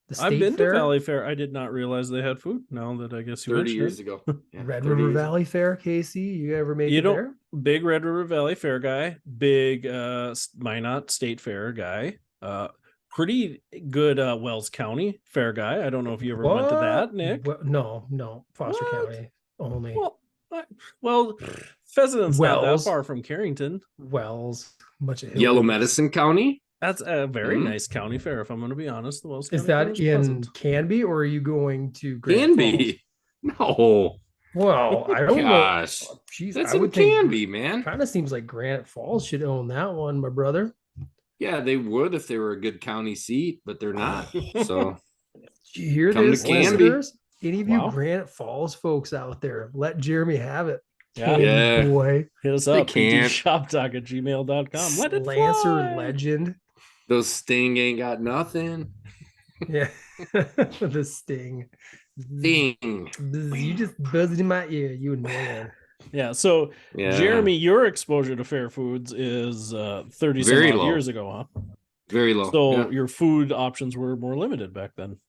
The State I've been Fair, to Valley Fair. I did not realize they had food. Now that I guess you 30 mentioned years it. ago. Yeah, Red 30 River years ago. Valley Fair, Casey. You ever make You it know, there? big Red River Valley Fair guy, big Minot State Fair guy, pretty good Wells County Fair guy. I don't know if you ever went to that, Nick. No, Foster What? County only. Well, Pheasant's not that Wells. far from Carrington. Wells, bunch of Yellow hillbillies. Medicine County. That's a very Mhm. nice county fair, if I'm going to be honest. The Wells County Is Fair that is in pleasant. Canby, or are you going to Can Granite be. No. Falls? Well, I don't Gosh. know. Jeez, That's I in would think Canby, man. kind of seems like Granite Falls should own that one, my brother. Yeah, they would if they were a good county seat, but they're not. So Did you hear Come to this, Canby. listeners? Any of you Wow. Granite Falls folks out there, let Jeremy have it. Yeah. Candy Yeah. boy, Hit us They up, can't. ptshoptalk@gmail.com. Let it Lancer fly. legend. those Sting ain't got nothing. Yeah, the Sting. Sting. You just buzzed in my ear. You annoying. Yeah. So, Yeah. Jeremy, your exposure to fair foods is 30 some Very odd low. years ago, huh? Very low. So yeah. your food options were more limited back then.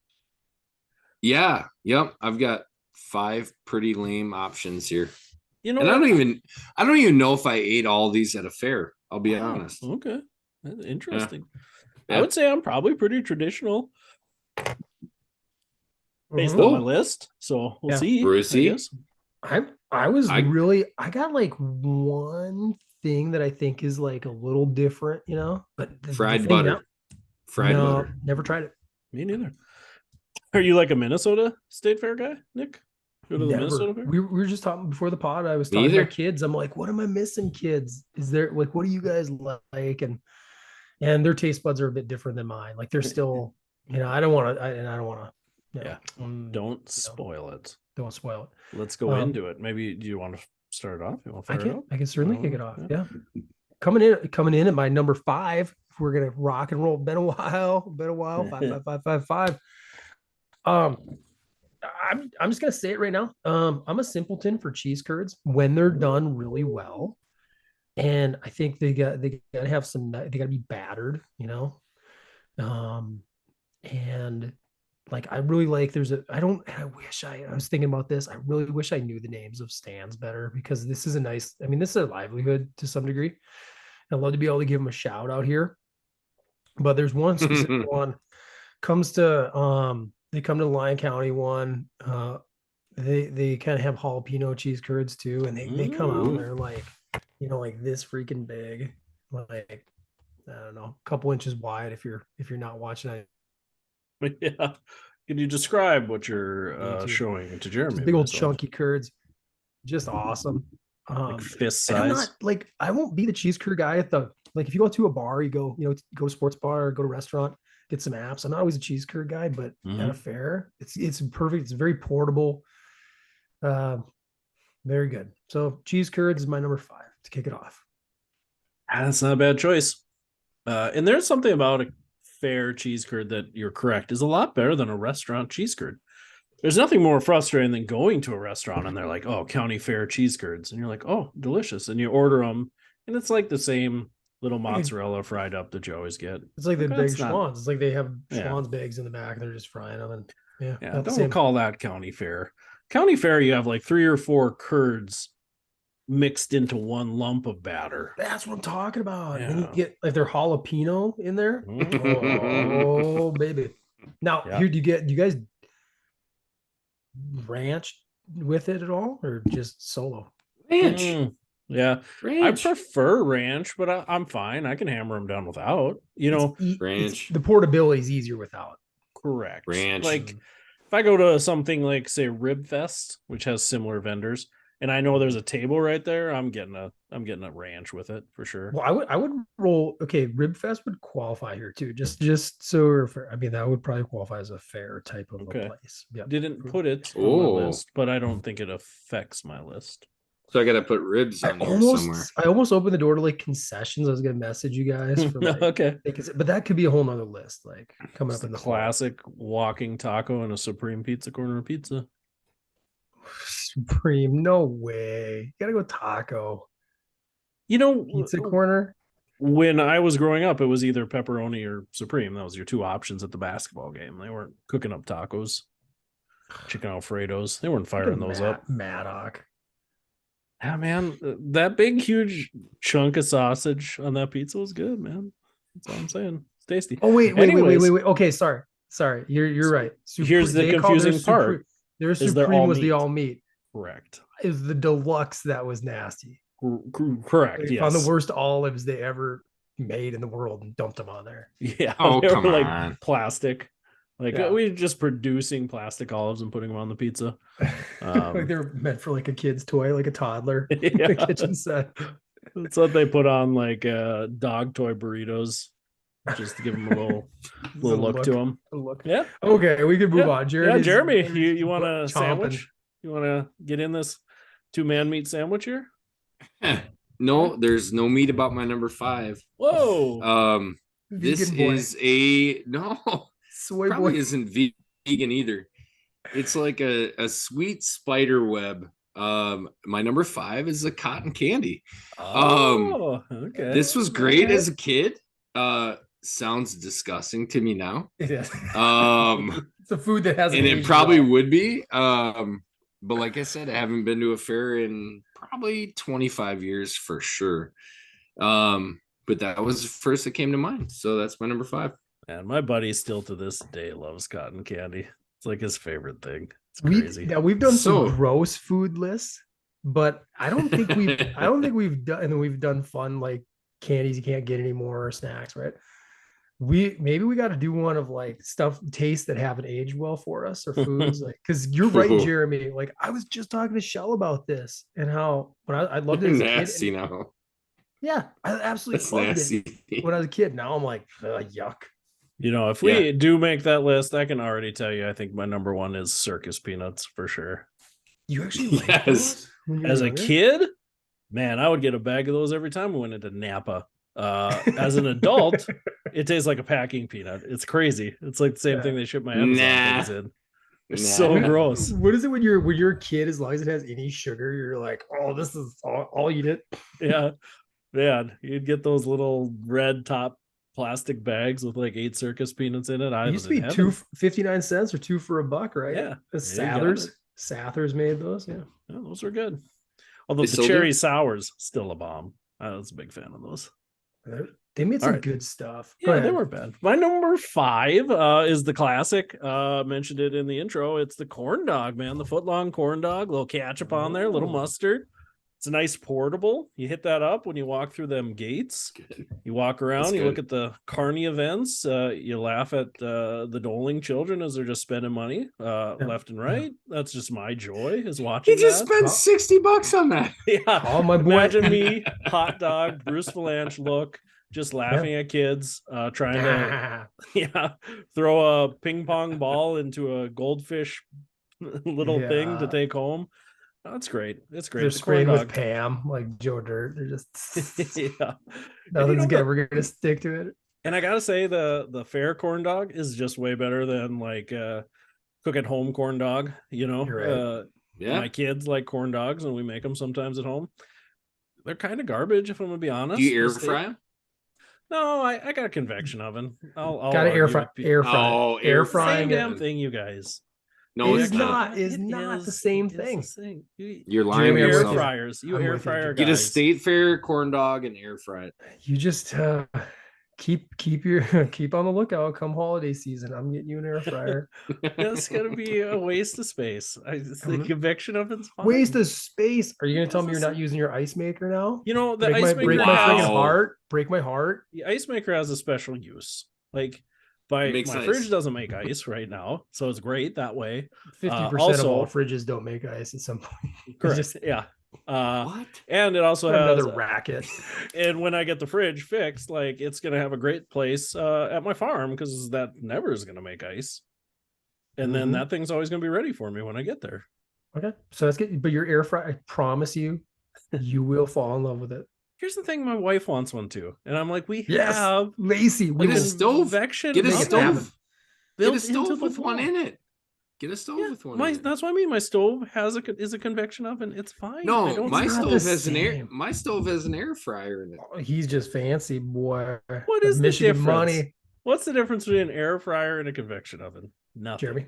Yeah. Yep. I've got 5 pretty lame options here. You know, And what? I don't even know if I ate all these at a fair. I'll be Wow, honest. Okay. That's interesting. I Yeah. would say I'm probably pretty traditional based Mhm. on my list. So we'll Yeah. see. I Brucey. guess. I got like one thing that I think is like a little different, but the Fried thing butter. now- Fried no, butter. never tried it. Me neither. Are you like a Minnesota State Fair guy, Nick? Go to the Never. Minnesota Fair? We were just talking before the pod. I was Me talking to my either. kids. I'm like, what am I missing, kids? Is there like, what do you guys like? And their taste buds are a bit different than mine. Like they're still, I don't want to. Yeah. Don't spoil it. Don't spoil it. Let's go into it. Maybe do you want to start it off? You want to fire it up? I can certainly kick it off. Yeah. Yeah. Coming in at my number 5. If we're gonna rock and roll, been a while. 5. I'm just gonna say it right now. I'm a simpleton for cheese curds when they're done really well, and I think they gotta have some. They gotta be battered, and like I really like. I was thinking about this. I really wish I knew the names of stands better because this is this is a livelihood to some degree. I'd love to be able to give them a shout out here, but there's one specific one comes to they come to the Lyon County one. They kind of have jalapeno cheese curds too, and they come out and they're like, like this freaking big, like I don't know, a couple inches wide if you're not watching it. Yeah. Can you describe what you're showing to Jeremy? Just big old chunky curds, just awesome. Like fist and I'm size. not like I won't be the cheese curd guy at the if you go to a bar, you go go to sports bar, or go to a restaurant, get some apps. I'm not always a cheese curd guy, but at a fair, it's perfect. It's very portable. Very good. So cheese curds is my number 5 to kick it off. That's not a bad choice. And there's something about a fair cheese curd that you're correct is a lot better than a restaurant cheese curd. There's nothing more frustrating than going to a restaurant and they're like, oh, county fair cheese curds. And you're like, oh, delicious. And you order them and it's like the same little mozzarella fried up that you always get. It's like the big that's not- schwans. It's like they have Yeah. schwans bags in the back. They're just frying them. And Yeah, don't call that county fair. County fair, you have like 3 or 4 curds mixed into one lump of batter. That's what I'm talking about. Yeah. And you get like their jalapeno in there. Mm. Oh, baby. Now, Yeah. here do you guys ranch with it at all or just solo? Ranch. Yeah, Ranch. I prefer ranch, but I'm fine. I can hammer them down without. Ranch. The portability is easier without. Correct. Ranch. Like if I go to something like say Rib Fest, which has similar vendors, and I know there's a table right there, I'm getting a ranch with it for sure. Well, I would roll. Okay, Rib Fest would qualify here too. Just so we're fair. I mean, that would probably qualify as a fair type of Okay. a place. Yeah. Didn't put it on my Oh. list, but I don't think it affects my list. So I got to put ribs on here somewhere. I almost opened the door to like concessions. I was gonna message you guys for like, Okay. but that could be a whole nother list. Like coming It's up in the the fall. classic walking taco and a Supreme Pizza corner pizza. Supreme, no way. You gotta go taco. You know, Pizza corner. when I was growing up, it was either pepperoni or Supreme. That was your two options at the basketball game. They weren't cooking up tacos, chicken Alfredos. They weren't firing those up. Maddock. Yeah, man, that big, huge chunk of sausage on that pizza was good, man. That's all I'm saying. It's tasty. Oh wait. Anyways, Okay, sorry. You're right. Here's the they called confusing part. Their is they're Supreme all was the meat. all meat. Correct. It was the deluxe that was nasty. Correct. They Yes. found the worst olives they ever made in the world and dumped them on there. Yeah. Oh, they come were like on. plastic. Like Yeah. we were just producing plastic olives and putting them on the pizza. Like they're meant for like a kid's toy, like a toddler. Yeah. The kitchen set. That's what they put on like dog toy burritos, just to give them a little look to them. Look. Yeah. Okay, we can move Yeah. on. Yeah, Jeremy, Jeremy's you want a chomping. sandwich? You want to get in this 2-man meat sandwich here? No, there's no meat about my number 5. Whoa. This Vegan boy. is a no. Soy Probably boy. isn't vegan either. It's like a sweet spider web. My number 5 is a cotton candy. Oh, okay. This was great as a kid. Sounds disgusting to me now. It is. It's a food that hasn't and it aged probably well. would be. But like I said, I haven't been to a fair in probably 25 years for sure. But that was the first that came to mind. So that's my number 5. And my buddy still to this day loves cotton candy. It's like his favorite thing. It's crazy. We've done So- some gross food lists, but I don't think we've done fun like candies you can't get anymore or snacks, right? Maybe we got to do one of like stuff tastes that haven't aged well for us or foods, like because you're right, Jeremy. Like I was just talking to Shell about this and how when I loved it as a kid. Nasty now. Yeah, I absolutely That's loved nasty. it when I was a kid. Now I'm like, yuck. You know, if we do make that list, I can already tell you, I think my number 1 is circus peanuts for sure. You actually like Yes. those when you were As a younger? kid, man, I would get a bag of those every time we went into Napa. As an adult, it tastes like a packing peanut. It's crazy. It's like the same thing they ship my Amazon things in. They're so Nah. gross. What is it when you're a kid? As long as it has any sugar, you're like, oh, this is I'll eat it. Yeah. Man, you'd get those little red top plastic bags with like 8 circus peanuts in it. It used to be 59 cents or 2 for a buck, right? Yeah. Sathers made those. Yeah. Yeah, those are good. Although They the still cherry do? sours still a bomb. I was a big fan of those. They made some All right. good stuff. Go Yeah, ahead. they weren't bad. My number 5 is the classic. Mentioned it in the intro. It's the corn dog, man. The foot-long corn dog, little ketchup on there, little Oh. mustard. It's a nice portable. You hit that up when you walk through them gates. You walk around, That's you look good. at the carny events. You laugh at the doling children as they're just spending money left and right. That's just my joy is watching He just that. spent $60 on that. Yeah. Oh, my boy. Imagine me, hot dog, Bruce Valanche look, just laughing at kids, trying to throw a ping pong ball into a goldfish little thing to Yeah. take home. That's great. It's great. They're The corn spraying with dog. Pam like Joe Dirt. They're just Yeah. nothing's know, ever gonna stick to it. And I gotta say the fair corn dog is just way better than like cook at home corn dog. You know, You're right. Yeah. my kids like corn dogs, and we make them sometimes at home. They're kind of garbage, if I'm gonna be honest. Do you air The steak- fry 'em? No, I got a convection oven. I'll Got to argue air fry, with people. air fry, Oh, air air frying. Same frying damn it. thing, you guys. No, It it's is not. not. Is It not the is- same it's the thing. same. You're lying Jeremy, to I'm air with yourself. you. fryers. You I'm air with you, fryer Jeremy. Get a guys. state fair corn dog and air fry it. You just keep your keep on the lookout. Come holiday season, I'm getting you an air fryer. That's gonna be a waste of space. It's the Mhm. convection oven's fine. Waste of space. Are you gonna tell me That's you're the not using your ice maker now? You know, the break ice my maker break my has, freaking heart. Break my heart. the ice maker has a special use. Like, my makes fridge ice. doesn't make ice right now, so it's great that way. 50% of also- all fridges don't make ice at some point. It's Correct. just Yeah. What? And it also has another racket. And when I get the fridge fixed, like it's gonna have a great place at my farm because that never is gonna make ice. And then Mhm. that thing's always gonna be ready for me when I get there. Okay, so that's good. But your air fryer, I promise you, you will fall in love with it. Here's the thing: my wife wants one too, and I'm like, we Yes, have Lacey, we Get a will. stove. convection Get a Make it oven happen. stove. Get built a into stove the with one wall. in it. Get a stove Yeah, with one in it. that's what I mean. My stove is a convection oven. It's fine. I No, don't my It's not stove the has an air. same. My stove has an air fryer in it. He's just fancy, boy. What is the Michigan difference? money, What's the difference between an air fryer and a convection oven? Nothing. Jeremy?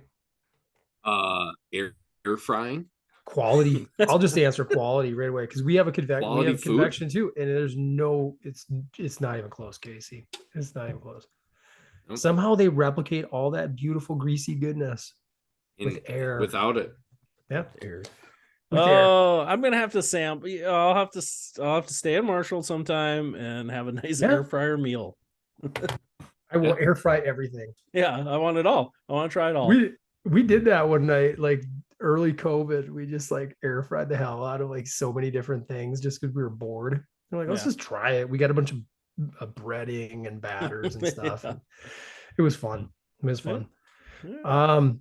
Air frying. Quality. I'll just answer quality right away because we have a Quality food? convection too, and there's no. It's not even close, Casey. It's not even close. Nope. Somehow they replicate all that beautiful greasy goodness with air. Without it. Yeah. Air. With air. Oh, I'm gonna have to sample. I'll have to stay in Marshall sometime and have a nice Yeah. air fryer meal. I will air fry everything. Yeah, I want it all. I want to try it all. We did that one night, like early COVID. We just like air fried the hell out of like so many different things just because we were bored. We're like, let's Yeah. just try it. We got a bunch of breading and batters and stuff. Yeah. And it was fun. It was fun. Yeah.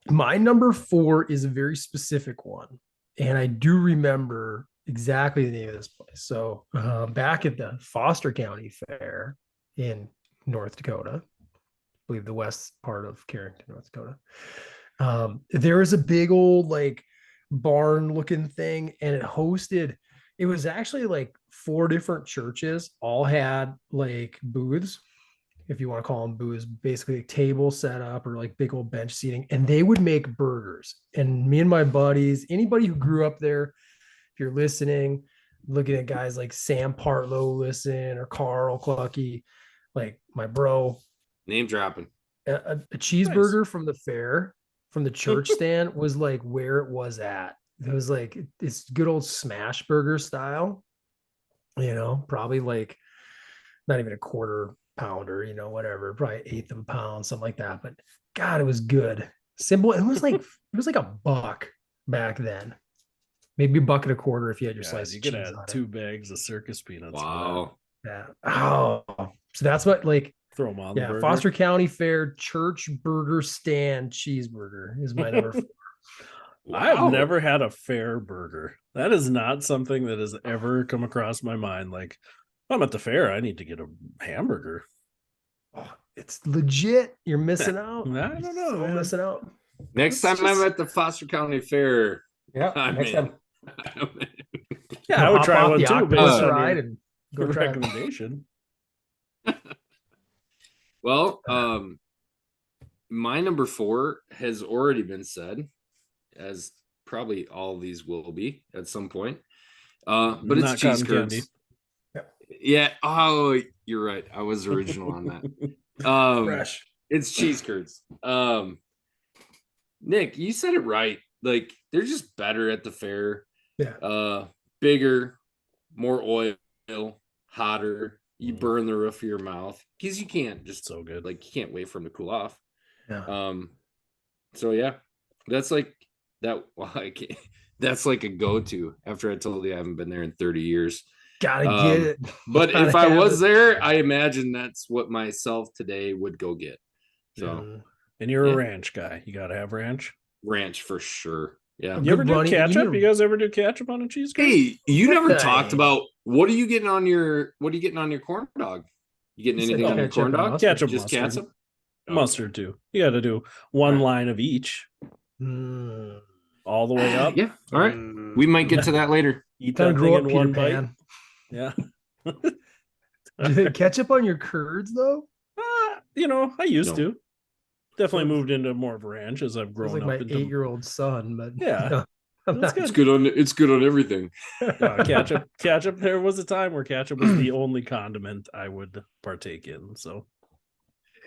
My number 4 is a very specific one, and I do remember exactly the name of this place. So back at the Foster County Fair in North Dakota, I believe the west part of Carrington, North Dakota, there was a big old like barn looking thing, and it was actually like 4 different churches all had like booths, if you want to call them booths, basically a table set up or like big old bench seating, and they would make burgers. And me and my buddies, anybody who grew up there, if you're listening, looking at guys like Sam Partlow, listen, or Carl Clucky, like my bro, Name dropping. a cheeseburger from the fair, from the church stand, was like where it was at. It was like it's good old smash burger style, probably like not even a quarter pounder, whatever, probably 1/8 of a pound, something like that. But God, it was good. Simple. It was like $1 back then. Maybe $1.25 if you had your slice. You could add 2 bags of circus peanuts. Wow. Yeah. Oh, so that's what like. Throw them on the burger. Foster County Fair church burger stand cheeseburger is my number 4. Wow. I've never had a fair burger. That is not something that has ever come across my mind. Like, if I'm at the fair, I need to get a hamburger. Oh, it's legit. You're missing out. I don't know, So man. missing out. Next time I'm at the Foster County Fair. Yeah. I'm Next in. time. Yeah, I would Hop try off one the too. Based octopus on ride your and go try it. recommendation. Well, my number 4 has already been said, as probably all these will be at some point. But it's Not cheese cotton curds. candy. Yeah. Oh, you're right. I was original on that. Fresh. It's cheese curds. Nick, you said it right. Like they're just better at the fair. Yeah. Bigger, more oil, hotter. You burn the roof of your mouth because you can't just So good. like you can't wait for them to cool off. Yeah. So yeah, that's like that. Well, that's like a go-to after I told you I haven't been there in 30 years. Gotta get it. But Gotta if I have was it. there, I imagine that's what myself today would go get. So And you're Yeah. a ranch guy. You gotta have ranch. ranch for sure. Yeah. Okay. You ever Good do running- ketchup? you You guys ever do ketchup on a cheese curd? Hey, you What never the talked heck? about what are you getting on your corn dog? You getting He said anything on your ketchup corn and dog? mustard. Ketchup, Just mustard. ketchup? Okay. Mustard too. You got to do one Right. line of each Mm. all the way up. Yeah. All right. We might get to that later. Eat Time that to grow thing up, in Peter one bite. Pan. Yeah. Do you think ketchup on your curds though? I used No. to. Definitely Sounds- moved into more of a ranch as I've Sounds grown like my up into 8-year-old son, but Yeah. no, I'm That's not- good. It's good on everything. ketchup. Ketchup. There was a time where ketchup was the only condiment I would partake in. So,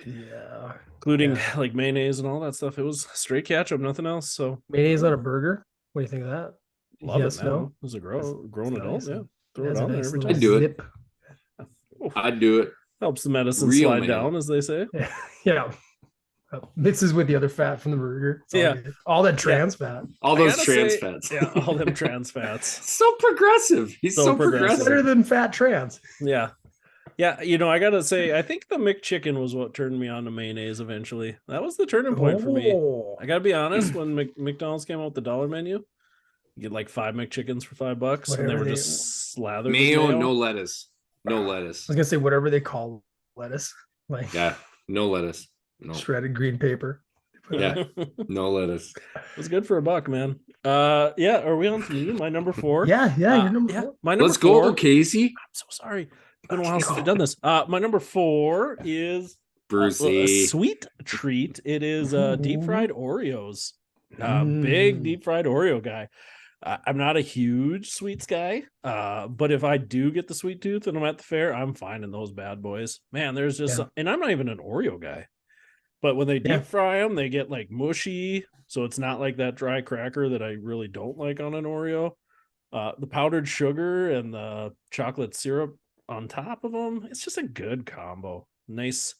Yeah. including Yeah. like mayonnaise and all that stuff, it was straight ketchup, nothing else. So, Mayonnaise on a burger? What do you think of that? love Yes, it now. no? As a That's- grown that's adult, nice. yeah. It Throw it has a on there nice every little time. I'd do it. zip. Oof. I'd do it. Helps the medicine Real slide man. down, as they say. Yeah. Mixes with the other fat from the burger. It's all good. All that trans fat. All I those gotta trans say, fats. Yeah, all them trans fats. So progressive. He's So so progressive. Better progressive. than fat trans. Yeah. Yeah, I gotta say, I think the McChicken was what turned me on to mayonnaise eventually. That was the turning point for me. I gotta be honest, when McDonald's came out with the dollar menu, you get like 5 McChickens for $5, and they were just slathered Mayo, with mayo. no lettuce. No lettuce. I was gonna say whatever they call lettuce, like no lettuce. No. shredded green paper. Yeah, no lettuce. It was good for $1, man. Yeah, are we on to you? My number 4? Yeah, you're number 4. My number Let's 4. go, Casey. I'm so sorry. It's been a while since we've done this. My number 4 is Brucey. a sweet treat. It is deep fried Oreos. Mm. Big deep fried Oreo guy. I'm not a huge sweets guy, but if I do get the sweet tooth and I'm at the fair, I'm finding those bad boys. Man, there's just, and I'm not even an Oreo guy, but when they deep fry them, they get like mushy. So it's not like that dry cracker that I really don't like on an Oreo. The powdered sugar and the chocolate syrup on top of them, it's just a good combo. Nice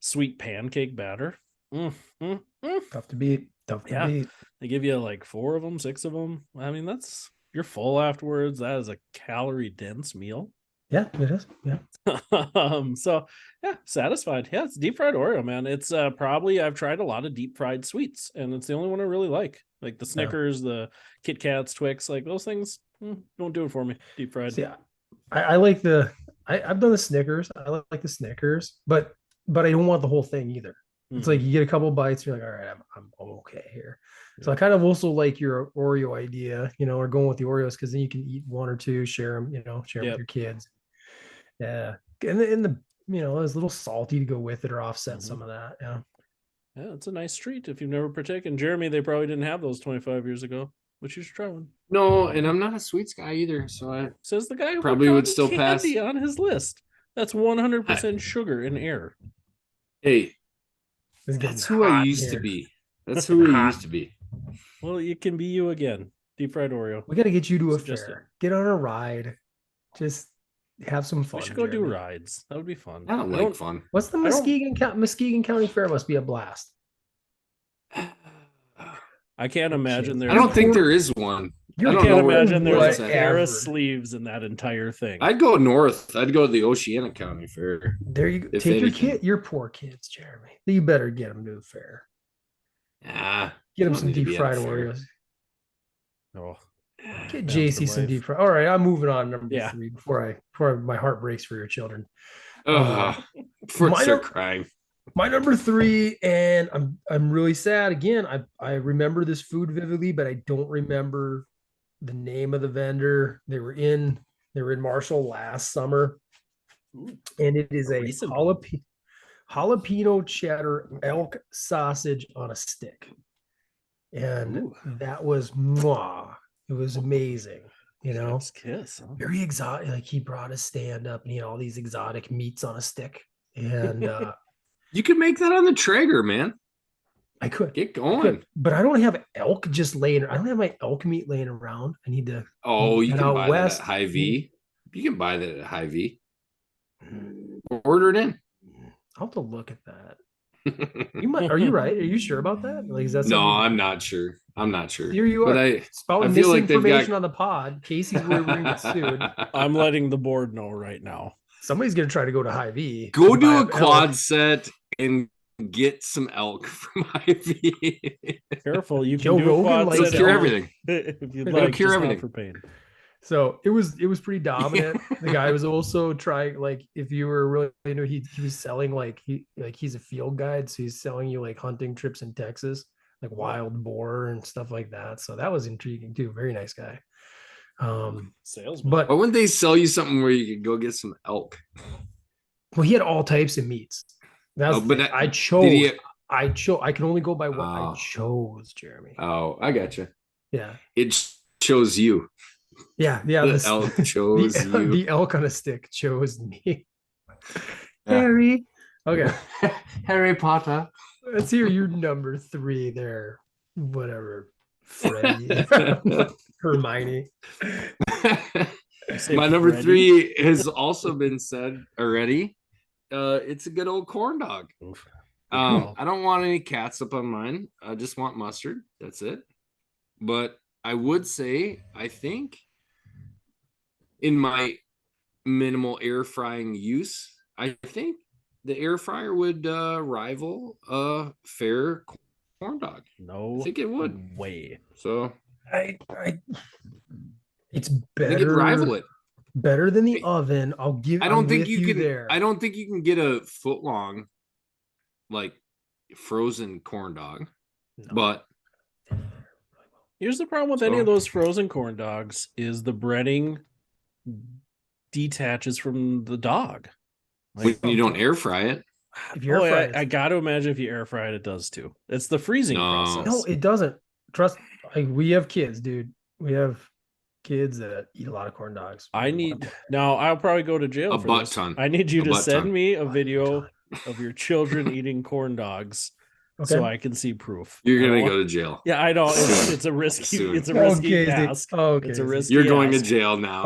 sweet pancake batter. Tough to beat. They give you like 4 of them, 6 of them. I mean, you're full afterwards. That is a calorie dense meal. Yeah, it is. Yeah. So yeah, satisfied. Yeah, it's deep fried Oreo, man. It's probably, I've tried a lot of deep fried sweets, and it's the only one I really like the Snickers, the Kit Kats, Twix, like those things don't do it for me. Deep fried. Yeah, I like I've done the Snickers. I like the Snickers, but I don't want the whole thing either. It's like you get a couple bites, you're like, all right, I'm okay here. So I kind of also like your Oreo idea, or going with the Oreos, because then you can eat 1 or 2, share them, share them with your kids. Yeah, and the it's a little salty to go with it or offset some of that. Yeah, it's a nice treat if you've never partaken. Jeremy, they probably didn't have those 25 years ago, but you should try one. No, and I'm not a sweets guy either, so I says the guy who probably would still pass on his list. That's 100% sugar and air. Hey, that's who I used to be. That's who I used to be. Well, it can be you again. Deep fried Oreo. We got to get you to a fair. Get on a ride. Just have some fun. We should go do rides. That would be fun. I don't like fun. What's the Muskegon County Fair? Must be a blast. I can't imagine there. I don't think there is one. I can't imagine there's a pair of sleeves in that entire thing. I'd go north. I'd go to the Oceana County Fair. There you go. Take your kid. Your poor kids, Jeremy. You better get them to the fair. Get them some deep fried Oreos. Oh, get JC some deep fried. All right, I'm moving on. Number 3 before my heart breaks for your children. Before I start crying. My number 3, and I'm really sad. Again, I remember this food vividly, but I don't remember the name of the vendor. They were in Marshall last summer, and it is a jalapeno cheddar elk sausage on a stick, and that was mwah. It was amazing. Kiss, huh? Very exotic. Like, he brought a stand up and he had all these exotic meats on a stick, and you could make that on the Traeger, man. I could get going, but I don't have elk just laying. I don't have my elk meat laying around. I need to. You can buy that at Hy-Vee. You can buy that at Hy-Vee. Order it in. I'll have to look at that. You might. Are you right? Are you sure about that? Like, is that no? I'm not sure. Here you are. But I feel like they've got on the pod. Casey's where we're going to get sued. I'm letting the board know right now. Somebody's going to try to go to Hy-Vee. Go do a quad set and get some elk from Hy-Vee. Careful, you can Joe do Rogan quad set cure everything. If you'd like, cure everything for pain. So it was pretty dominant. The guy was also trying, like, if you were really he was selling he's a field guide, so he's selling you like hunting trips in Texas, like wild boar and stuff like that. So that was intriguing too. Very nice guy. Salesman. But why wouldn't they sell you something where you could go get some elk? Well, he had all types of meats. I chose. I can only go by what I chose, Jeremy. Oh, I gotcha. Yeah. It chose you. Yeah. The elk chose you. The elk on a stick chose me. Harry. Okay. Harry Potter. Let's hear your number 3 there. Whatever. Freddie. Hermione. My number 3 has also been said already. it's a good old corn dog. Oof. I don't want any catsup on mine. I just want mustard. That's it. But I would say, I think in my minimal air frying use, I think the air fryer would rival a fair corn dog. No, I think it would. way. So it's I think it'd rival it. better than the oven. I'm with you there. I don't think you can get a foot long like frozen corn dog. No. But here's the problem with any of those frozen corn dogs is the breading detaches from the dog. Like, when you don't air fry it. If you air fry it, I got to imagine if you air fry it does too. It's the freezing process. No, it doesn't. Trust. We have kids, dude. We have kids that eat a lot of corn dogs. I'll probably go to jail for this. Ton. I need you to send me a video of your children eating corn dogs. Okay. So I can see proof. You're gonna go to jail. Yeah, I know. It's a risky task. Okay. It's a risky. You're going to jail now.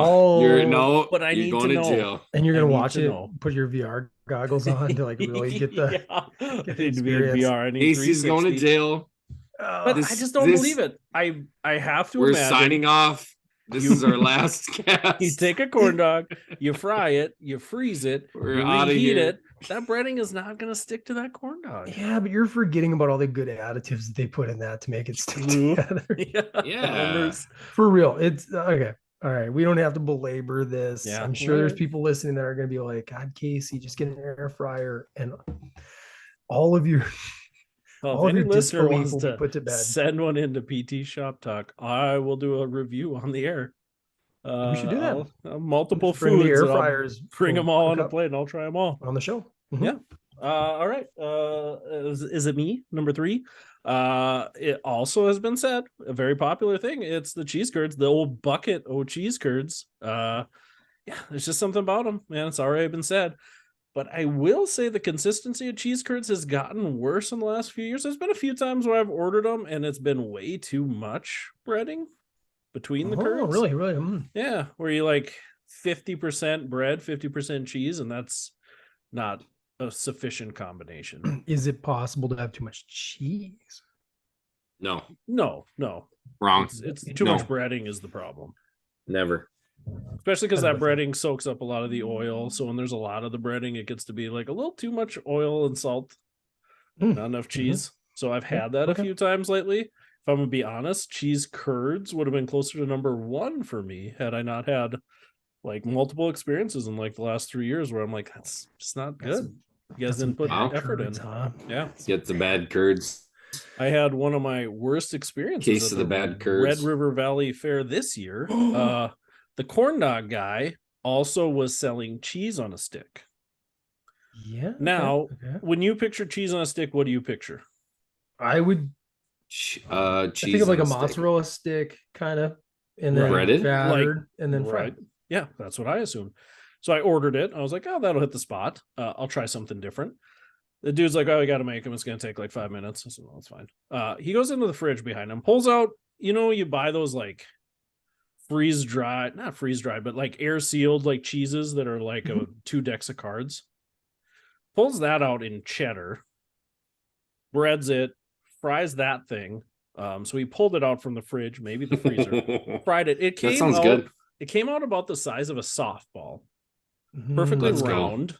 But I need going to know. To jail. And you're gonna watch it. Put your VR goggles on to like really get the. Get the experience. VR. I need Casey's going to jail. But I just don't believe it. I have to. We're signing off. This is our last cast. You take a corn dog, you fry it, you freeze it, you reheat it. That breading is not going to stick to that corn dog. Yeah, but you're forgetting about all the good additives that they put in that to make it stick together. Yeah. For real. It's okay. All right. We don't have to belabor this. Yeah. I'm sure there's people listening that are going to be like, God, Casey, just get an air fryer and all of your. Well, if any listener wants to send one into PT Shop Talk, I will do a review on the air. We should do that. Multiple bring foods. The air fryers. Bring them all on a plate and I'll try them all. On the show. Mm-hmm. Yeah. All right. Is it me? Number 3. It also has been said, a very popular thing. It's the cheese curds, the old bucket of cheese curds. Yeah, there's just something about them, man. It's already been said. But I will say the consistency of cheese curds has gotten worse in the last few years. There's been a few times where I've ordered them and it's been way too much breading between the curds. Oh, really? Yeah, where you like 50% bread, 50% cheese, and that's not a sufficient combination. Is it possible to have too much cheese? No. Wrong. It's too much breading is the problem. Never. Especially because that breading soaks up a lot of the oil. So when there's a lot of the breading, it gets to be like a little too much oil and salt, not enough cheese. So I've had that a few times lately. If I'm going to be honest, cheese curds would have been closer to number 1 for me had I not had like multiple experiences in like the last 3 years where I'm like, that's just not good. You guys didn't put effort in. Yeah. Get the bad curds. I had one of my worst experiences. Case of the bad curds. Red River Valley Fair this year. The corn dog guy also was selling cheese on a stick. Yeah. Now, when you picture cheese on a stick, what do you picture? I would cheese. I think of like a mozzarella stick, kind of, and then breaded, battered, and then fried. Yeah, that's what I assumed. So I ordered it. I was like, oh, that'll hit the spot. I'll try something different. The dude's like, oh, you got to make them. It's going to take like 5 minutes. I said, well, that's fine. He goes into the fridge behind him, pulls out, you buy those like not freeze dried, but like air sealed like cheeses that are like 2 decks of cards. Pulls that out in cheddar, breads it, fries that thing. So he pulled it out from the fridge, maybe the freezer, fried it. It came out good. It came out about the size of a softball, perfectly round.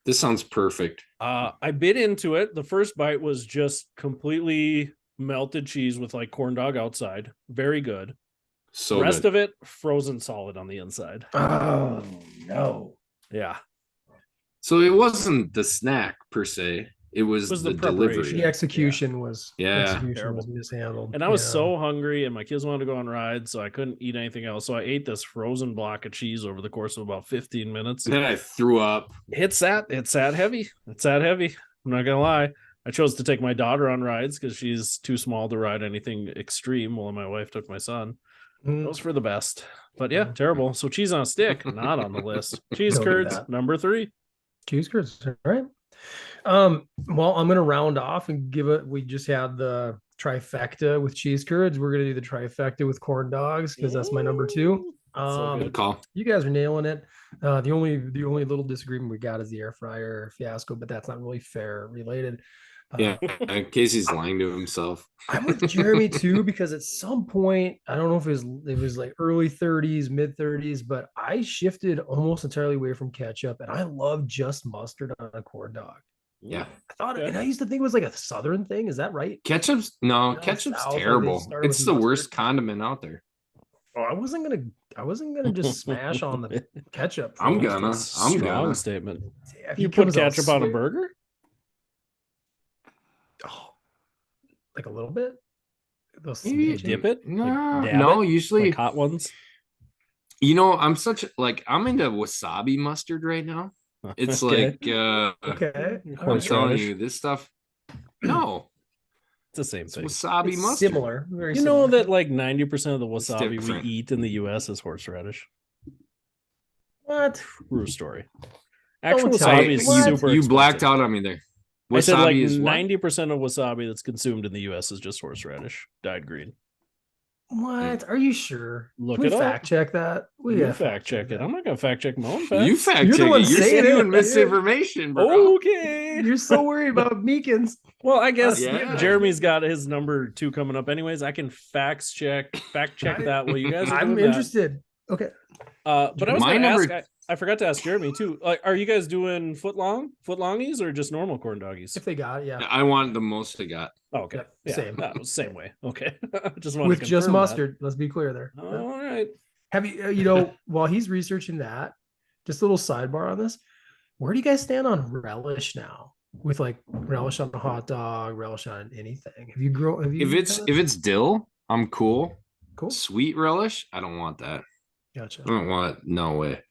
This sounds perfect. I bit into it. The first bite was just completely melted cheese with like corn dog outside. Very good. So rest of it frozen solid on the inside. Oh no. Yeah. So it wasn't the snack per se. It was the delivery. The execution was mishandled. And I was so hungry and my kids wanted to go on rides, so I couldn't eat anything else. So I ate this frozen block of cheese over the course of about 15 minutes. And then I threw up. It's that heavy. I'm not gonna lie. I chose to take my daughter on rides because she's too small to ride anything extreme while my wife took my son. That was for the best. But yeah, terrible. So cheese on a stick, not on the list. Cheese curds, number 3. Cheese curds, all right. Well, I'm gonna round off and we just had the trifecta with cheese curds. We're gonna do the trifecta with corn dogs because that's my number 2. So Good call. You guys are nailing it. The only little disagreement we got is the air fryer fiasco, but that's not really fair related. Yeah, Casey's lying to himself. I'm with Jeremy too, because at some point, I don't know if it was like early 30s, mid 30s, but I shifted almost entirely away from ketchup, and I love just mustard on a corn dog. Yeah. I thought, Okay. and I used to think it was like a southern thing. Is that right? Ketchup's Down ketchup's south, like, they terrible. started It's with the mustard. worst condiment out there. Oh, I wasn't gonna just smash on the ketchup. I'm first. gonna. I'm Strong gonna. statement. If he You put comes all ketchup on a sweet- burger? Oh, like a little bit. Those Maybe smidgen. Dip it? No, Like, dab no. it? Usually, Like hot ones? I'm into wasabi mustard right now. It's Okay. Okay. I'm Horseradish. telling you, this stuff. No, It's the same it's thing. wasabi It's mustard. similar. Very You know similar. that like 90% of the wasabi we different. eat in the US is horseradish. What? True story. Actual Don't tell wasabi me. is What? super You blacked expensive. out on me there. I said like Wasabi is what? 90% of wasabi that's consumed in the US is just horseradish, dyed green. What? Are you sure? Look Can we it up. fact check that? We You gotta fact check it. that. I'm not gonna fact check my own facts. You fact You're the check one it. You're saying it. spewing misinformation, bro. Okay. You're so worried about Meakins. Well, I guess Yeah. Jeremy's got his number 2 coming up anyways. I can fact check that while you guys are I'm doing interested. Okay. that. But I was My gonna number- ask, I forgot to ask Jeremy too. Like, are you guys doing footlongies or just normal corn doggies? If they got it, yeah. I want the most I got. Oh, okay. Yep, Yeah, same. that was same way. Okay. Just wanted With to just confirm that. mustard. Let's be clear there. All right. Have you, while he's researching that, just a little sidebar on this. Where do you guys stand on relish now? With like relish on a hot dog, relish on anything. Have you If it's dill, I'm cool. cool? Sweet relish, I don't want that. Gotcha. I don't want. No way.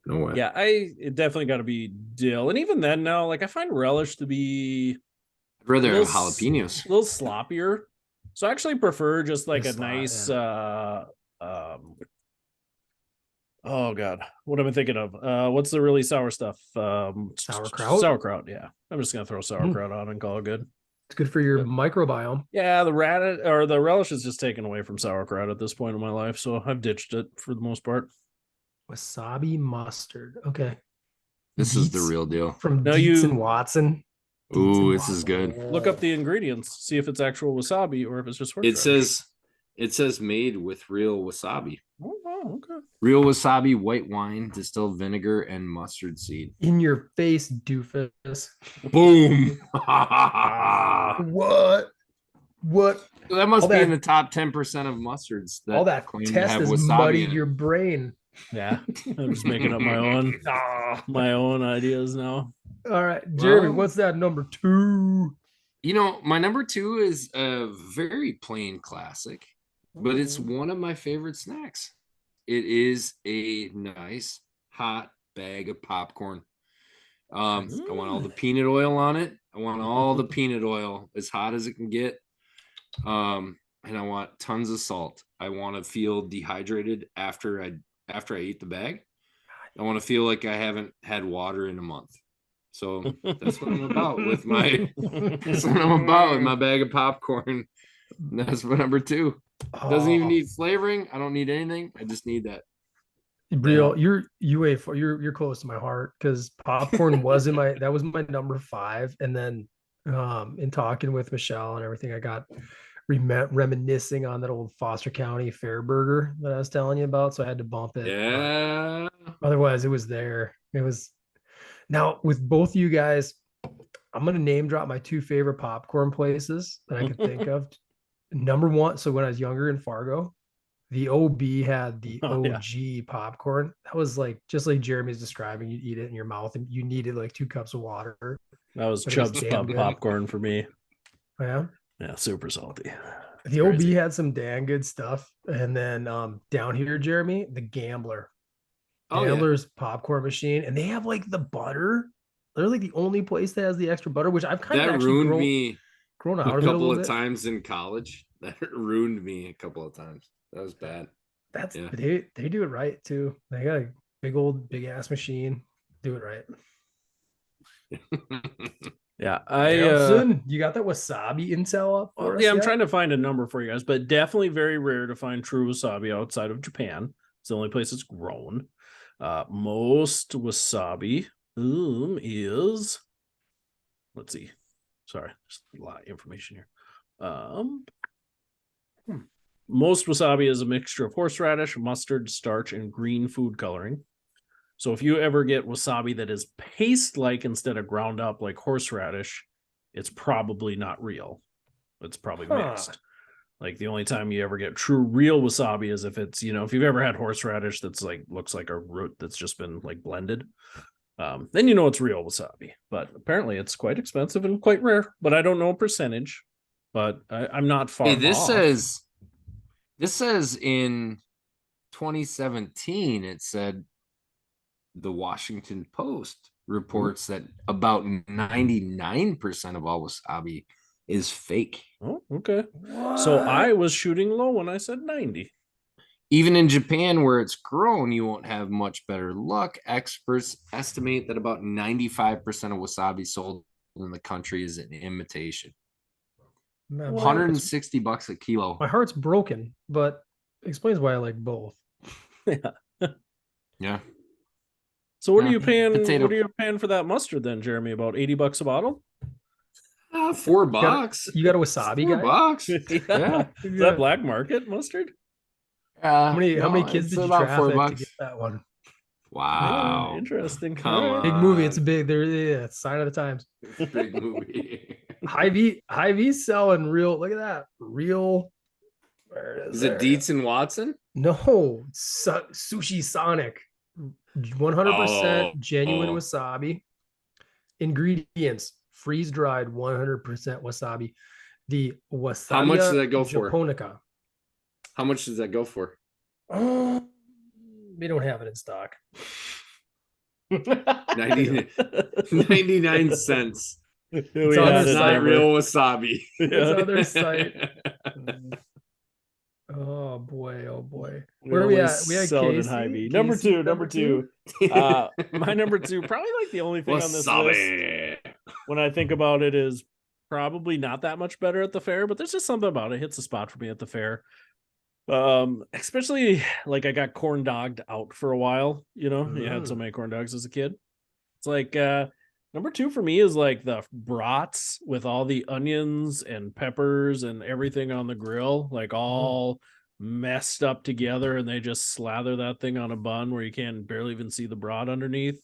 No way. Yeah, it definitely got to be dill. And even then now, like I find relish to be I'd rather have Little jalapenos. a little sloppier. So I actually prefer just like It's a slop, nice oh god, what am I thinking of? What's the really sour stuff? Sauerkraut? Sauerkraut, yeah. I'm just gonna throw sauerkraut on and call it good. It's good for your microbiome. Yeah, the relish is just taken away from sauerkraut at this point in my life, so I've ditched it for the most part. Wasabi mustard. Okay. This is the Dietz real deal. from No, Dietz you- and Watson. Dietz Ooh, and this is Watson. good. Look up the ingredients, see if it's actual wasabi or if it's just horseradish. It says made with real wasabi. Oh, wow, okay. Real wasabi, white wine, distilled vinegar, and mustard seed. In your face, doofus. Boom. What? What? That must All be that- in the top 10% of mustards. All that claim to test have has wasabi muddied in it. your brain. Yeah, I'm just making up my own ideas now. All right, Jeremy, Well- what's that number 2? My number 2 is a very plain classic, but it's one of my favorite snacks. It is a nice hot bag of popcorn. I want all the peanut oil on it. I want all the peanut oil as hot as it can get. And I want tons of salt. I want to feel dehydrated after I eat the bag. I want to feel like I haven't had water in a month. So that's what I'm about with my bag of popcorn. That's my number 2. Doesn't even need flavoring. I don't need anything. I just need that. Real, you're close to my heart because popcorn was that was my number 5. And then in talking with Michelle and everything, I got reminiscing on that old Foster County Fair burger that I was telling you about. So I had to bump it. Yeah. Otherwise, it was there. It was. Now with both you guys, I'm gonna name drop my 2 favorite popcorn places that I could think of. Number 1, so when I was younger in Fargo, the OB had the OG popcorn. That was like just like Jeremy's describing. You eat it in your mouth, and you needed like 2 cups of water. That was But it was Chubb's damn good. popcorn for me. Yeah, Yeah, super salty. the Crazy. OB had some damn good stuff. And then down here, Jeremy, the Gambler. Oh, yeah. Gambler's popcorn machine, and they have like the butter. They're like the only place that has the extra butter, which I've kind of That actually ruined grown, me grown out a of it a couple little of bit. times in college. That ruined me a couple of times. That was bad. That's Yeah. they do it right too. They got a big ass machine. Do it right. Yeah, Nelson, you got that wasabi intel up for us I'm yet? trying to find a number for you guys, but definitely very rare to find true wasabi outside of Japan. It's the only place it's grown. Most wasabi is, let's see. Sorry, there's a lot of information here. Most wasabi is a mixture of horseradish, mustard, starch, and green food coloring. So if you ever get wasabi that is paste-like instead of ground up like horseradish, it's probably not real. It's probably mixed. Like the only time you ever get true real wasabi is if it's, if you've ever had horseradish that's like looks like a root that's just been like blended. Then it's real wasabi. But apparently it's quite expensive and quite rare. But I don't know a percentage. But I'm not far off. This says in 2017 it said the Washington Post reports that about 99% of all wasabi is fake. Oh, okay. What? So I was shooting low when I said 90. Even in Japan, where it's grown, you won't have much better luck. Experts estimate that about 95% of wasabi sold in the country is an imitation. Man, $160 a kilo. My heart's broken, but it explains why I like both. Yeah. So what are you paying? Potato. What are you paying for that mustard then, Jeremy? About $80 a bottle? $4. You got a wasabi $4. Yeah. Is that black market mustard? How many kids did you traffic to get that one? Wow. Interesting. Come on. Big movie. It's a big, it's sign of the times. Big movie. Hy-Vee selling real, look at that. Real. Where is it Dietz and Watson? No. Sushi Sonic. 100% genuine wasabi. Ingredients: freeze-dried 100% wasabi. The wasabi. How much does that go Japonica. For? How much does that go for? We don't have it in stock. 99 cents. It's on their site. Real wasabi. It's on their site. Oh boy. Where are we at? We had Casey. Number two. My number two, probably like the only thing on this list when I think about it is probably not that much better at the fair, but there's just something about it. It hits a spot for me at the fair. Especially like I got corn dogged out for a while, you had so many corn dogs as a kid. It's like number two for me is like the brats with all the onions and peppers and everything on the grill, like all messed up together, and they just slather that thing on a bun where you can barely even see the brat underneath.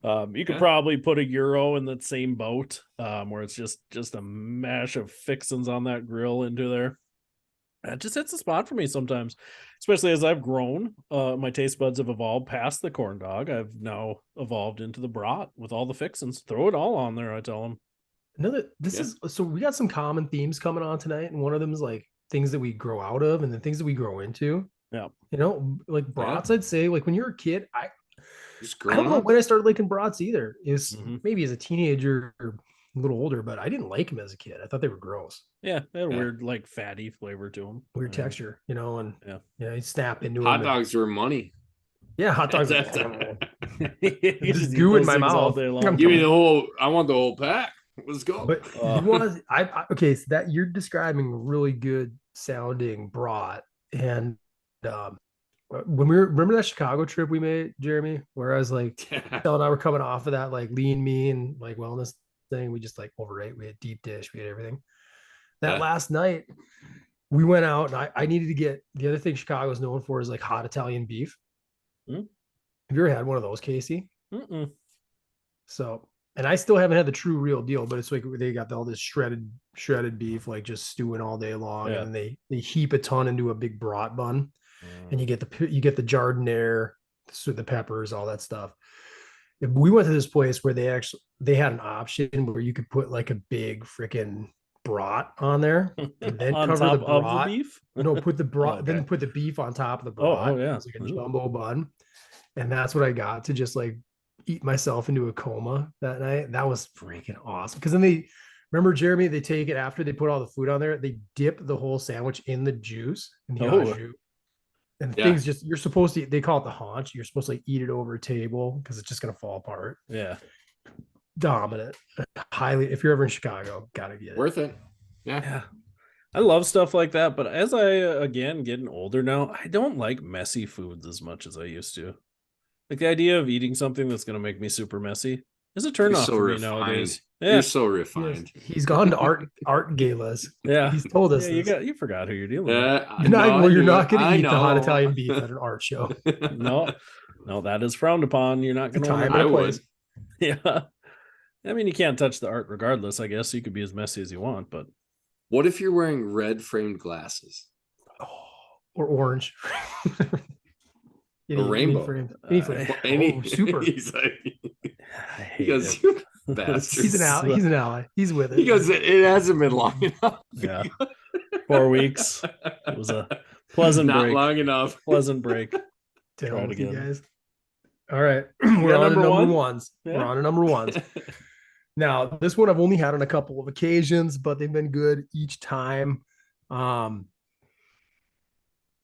You could probably put a gyro in that same boat, where it's just a mash of fixins on that grill into there. It just hits a spot for me sometimes, especially as I've grown. My taste buds have evolved past the corn dog. I've now evolved into the brat with all the fixins. Throw it all on there, I tell them. So we got some common themes coming on tonight, and one of them is like things that we grow out of and then things that we grow into. Yeah. Like brats, I'd say like when you're a kid, I don't know when I started liking brats either. Is maybe as a teenager or a little older, but I didn't like them as a kid. I thought they were gross. Yeah, they had a weird, like fatty flavor to them. Weird texture, and you snap into hot them. Hot dogs were money. Yeah, hot dogs. Just goo in my mouth all day long. Give me the whole. I want the whole pack. Let's go. But okay, so that you're describing really good sounding brat, and when remember that Chicago trip we made, Jeremy, where I was like, Phil and I were coming off of that like lean mean like wellness thing. We just like overate. We had deep dish. We had everything. That last night we went out and I needed to get the other thing Chicago is known for is like hot Italian beef. Have you ever had one of those, Casey? So, and I still haven't had the true real deal, but it's like they got all this shredded beef, like just stewing all day long, and then they heap a ton into a big brat bun, and you get the jardiniere, the peppers, all that stuff. We went to this place where they had an option where you could put like a big freaking brat on there and then on cover top the brat. of the beef. No, put the brat, then put the beef on top of the brat. Oh yeah, it's like a jumbo bun, and that's what I got to just like eat myself into a coma that night. That was freaking awesome. Because then remember, Jeremy, they take it after they put all the food on there, they dip the whole sandwich in the juice and the au jus. And things you're supposed to, they call it the haunch. You're supposed to like eat it over a table because it's just going to fall apart. Yeah. Dominant. Highly, if you're ever in Chicago, gotta get it. Worth it. Yeah. I love stuff like that, but as I again getting older now, I don't like messy foods as much as I used to. Like the idea of eating something that's going to make me super messy is a turn You're off so for me refined. nowadays. You're Yeah, so Yes, refined. he's gone to art galas. yeah, He's told us yeah. this. You forgot who you're dealing with. You're not, no, well, you're I not knew going it. to I eat the hot know. Italian beef at an art show. No, that is frowned upon. You're not It's a going to time want and to. a place. Yeah, I mean, you can't touch the art regardless. I guess you could be as messy as you want, but What if you're wearing red framed glasses? Oh, or orange. A rainbow. Any frame. Any Super. He's like, I he hate goes, it. you bastard. He's an ally. He's with it. He goes, it hasn't been long enough. Yeah, 4 weeks. It was a pleasant Not break. long enough. Pleasant break. To Try hell it with you again. guys. All right. We're on to number one? ones. Yeah. We're on to number ones. Now, this one I've only had on a couple of occasions, but they've been good each time.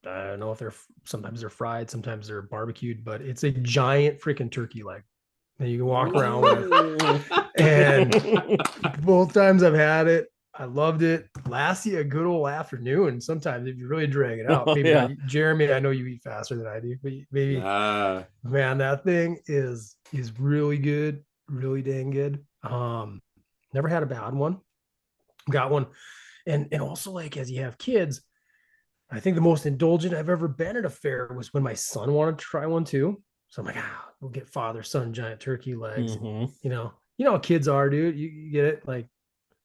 I don't know if sometimes they're fried, sometimes they're barbecued, but it's a giant freaking turkey leg that you can walk around with. And both times I've had it, I loved it. Lasts you a good old afternoon. Sometimes if you really drag it out, maybe Yeah. not. Jeremy, I know you eat faster than I do, but maybe man, that thing is really good, really dang good. Never had a bad one. Got one, and also like as you have kids, I think the most indulgent I've ever been at a fair was when my son wanted to try one too. So I'm like, we'll get father-son giant turkey legs. Mhm. You know how kids are, dude. You get it, like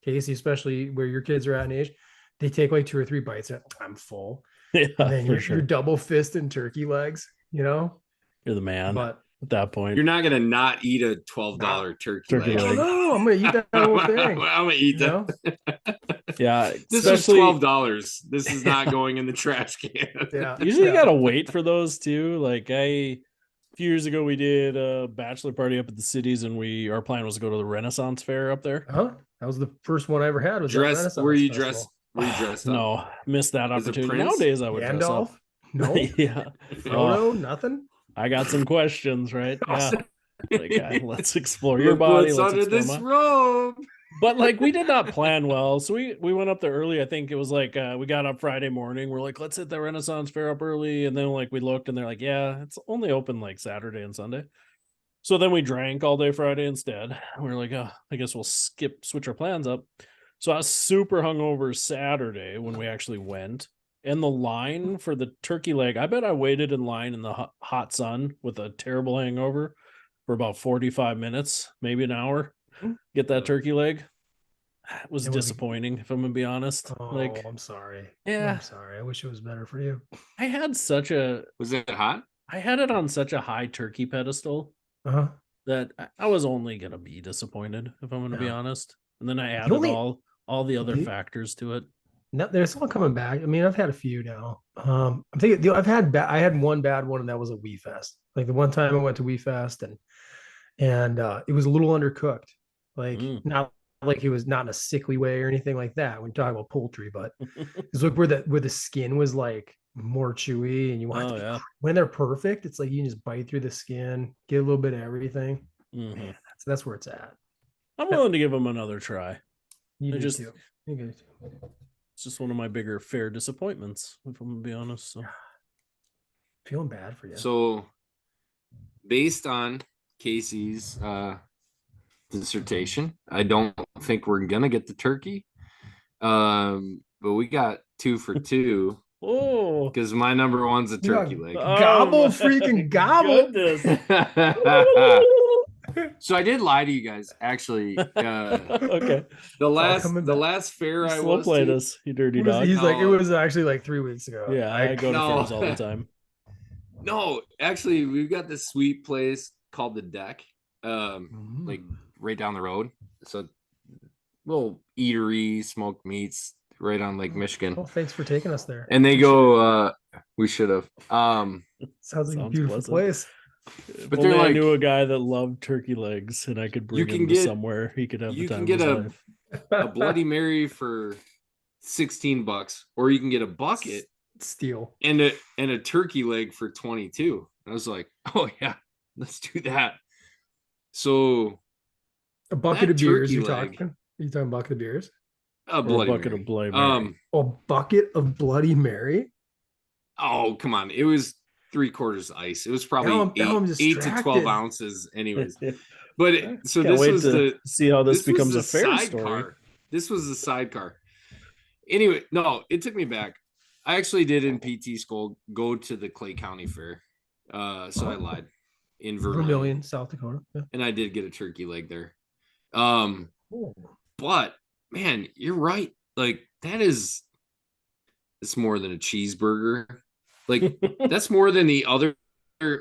Casey, especially where your kids are at an age, they take like 2 or 3 bites. I'm full. Yeah, And then for you're sure. double fisting turkey legs. You're the man. But at that point, You're not gonna not eat a $12 turkey Turkey leg. leg. no, I'm gonna eat that whole thing. I'm gonna eat You know? that. Yeah, This is especially $12. This is not going in the trash can. Yeah. usually you gotta wait for those too. Like a few years ago, we did a bachelor party up at the cities, and our plan was to go to the Renaissance Fair up there. Huh? That was the first one I ever had. Was that Dress? Renaissance Were you Festival. dressed? Were you dressed up? No, missed that Is it opportunity. Prince? Nowadays, I would dress Gandalf? up. No. Yeah, Frodo? Nothing. I got some questions, right? Yeah, like let's explore your Look body. what's Let's under explore this mine. robe. But like we did not plan well, so we went up there early. I think it was like we got up Friday morning. We're like, let's hit the Renaissance Fair up early, and then like we looked, and they're like, yeah, it's only open like Saturday and Sunday. So then we drank all day Friday instead. We were like, oh, I guess we'll switch our plans up. So I was super hungover Saturday when we actually went, and the line for the turkey leg, I bet I waited in line in the hot sun with a terrible hangover for about 45 minutes, maybe an hour. Get that turkey leg. It was disappointing, if I'm gonna be honest. Oh, I'm sorry. Yeah. I'm sorry. I wish it was better for you. I had Was it hot? I had it on such a high turkey pedestal Uh-huh. that I was only gonna be disappointed, if I'm gonna be Yeah. honest. And then I added all the other the- factors to it. No, there's all coming back. I mean, I've had a few now. I'm thinking I had one bad one, and that was a Wee Fest. Like the one time I went to Wee Fest, and it was a little undercooked. Like not like it was not in a sickly way or anything like that when you talk about poultry, but it's like where the skin was like more chewy, and you want when they're perfect, it's like you can just bite through the skin, get a little bit of everything. Mhm. That's where it's at. I'm willing to give them another try. You I do just- too. You do too. It's just one of my bigger fair disappointments, if I'm gonna be honest. So Feeling bad for you. So, based on Casey's dissertation, I don't think we're gonna get the turkey. But we got 2 for 2 oh, because my number one's a turkey Yeah. leg. Gobble, my freaking gobble. goodness. So I did lie to you guys. Actually, Okay, the coming back. last fair I slow was play to, this, you dirty He's dog. like, it No. was actually like 3 weeks ago. Yeah, I go to No. fairs all the time. No, actually, we've got this sweet place called the Deck, like right down the road. So, little eatery, smoked meats, right on Lake Michigan. Well, thanks for taking us there. And they go, we should have. Sounds like a Sounds beautiful pleasant. place. But Only they're I like, knew a guy that loved turkey legs, and I could bring can him to get- somewhere he could have the you time can of his get life. a Bloody Mary for $16, or you can get a bucket Steel. and a turkey leg for 22. I was like, oh yeah, let's do that. So A bucket That of beers. turkey You're leg. talking? You talking bucket of beers? A Or Bloody a bucket Mary. of Bloody Mary. A bucket of Bloody Mary. Oh, come on. It was 3/4 ice. It was probably Now I'm 8 to 12 distracted. ounces anyways. But so Can't this wait was to see how this was becomes the a fair story. sidecar. This was the sidecar. Anyway, no, it took me back. I actually did in PT school go to the Clay County Fair. So I lied. In Vermilion, South Dakota. Yeah. and I did get a turkey leg there. Oh. But man, you're right. Like it's more than a cheeseburger. Like that's more than the other.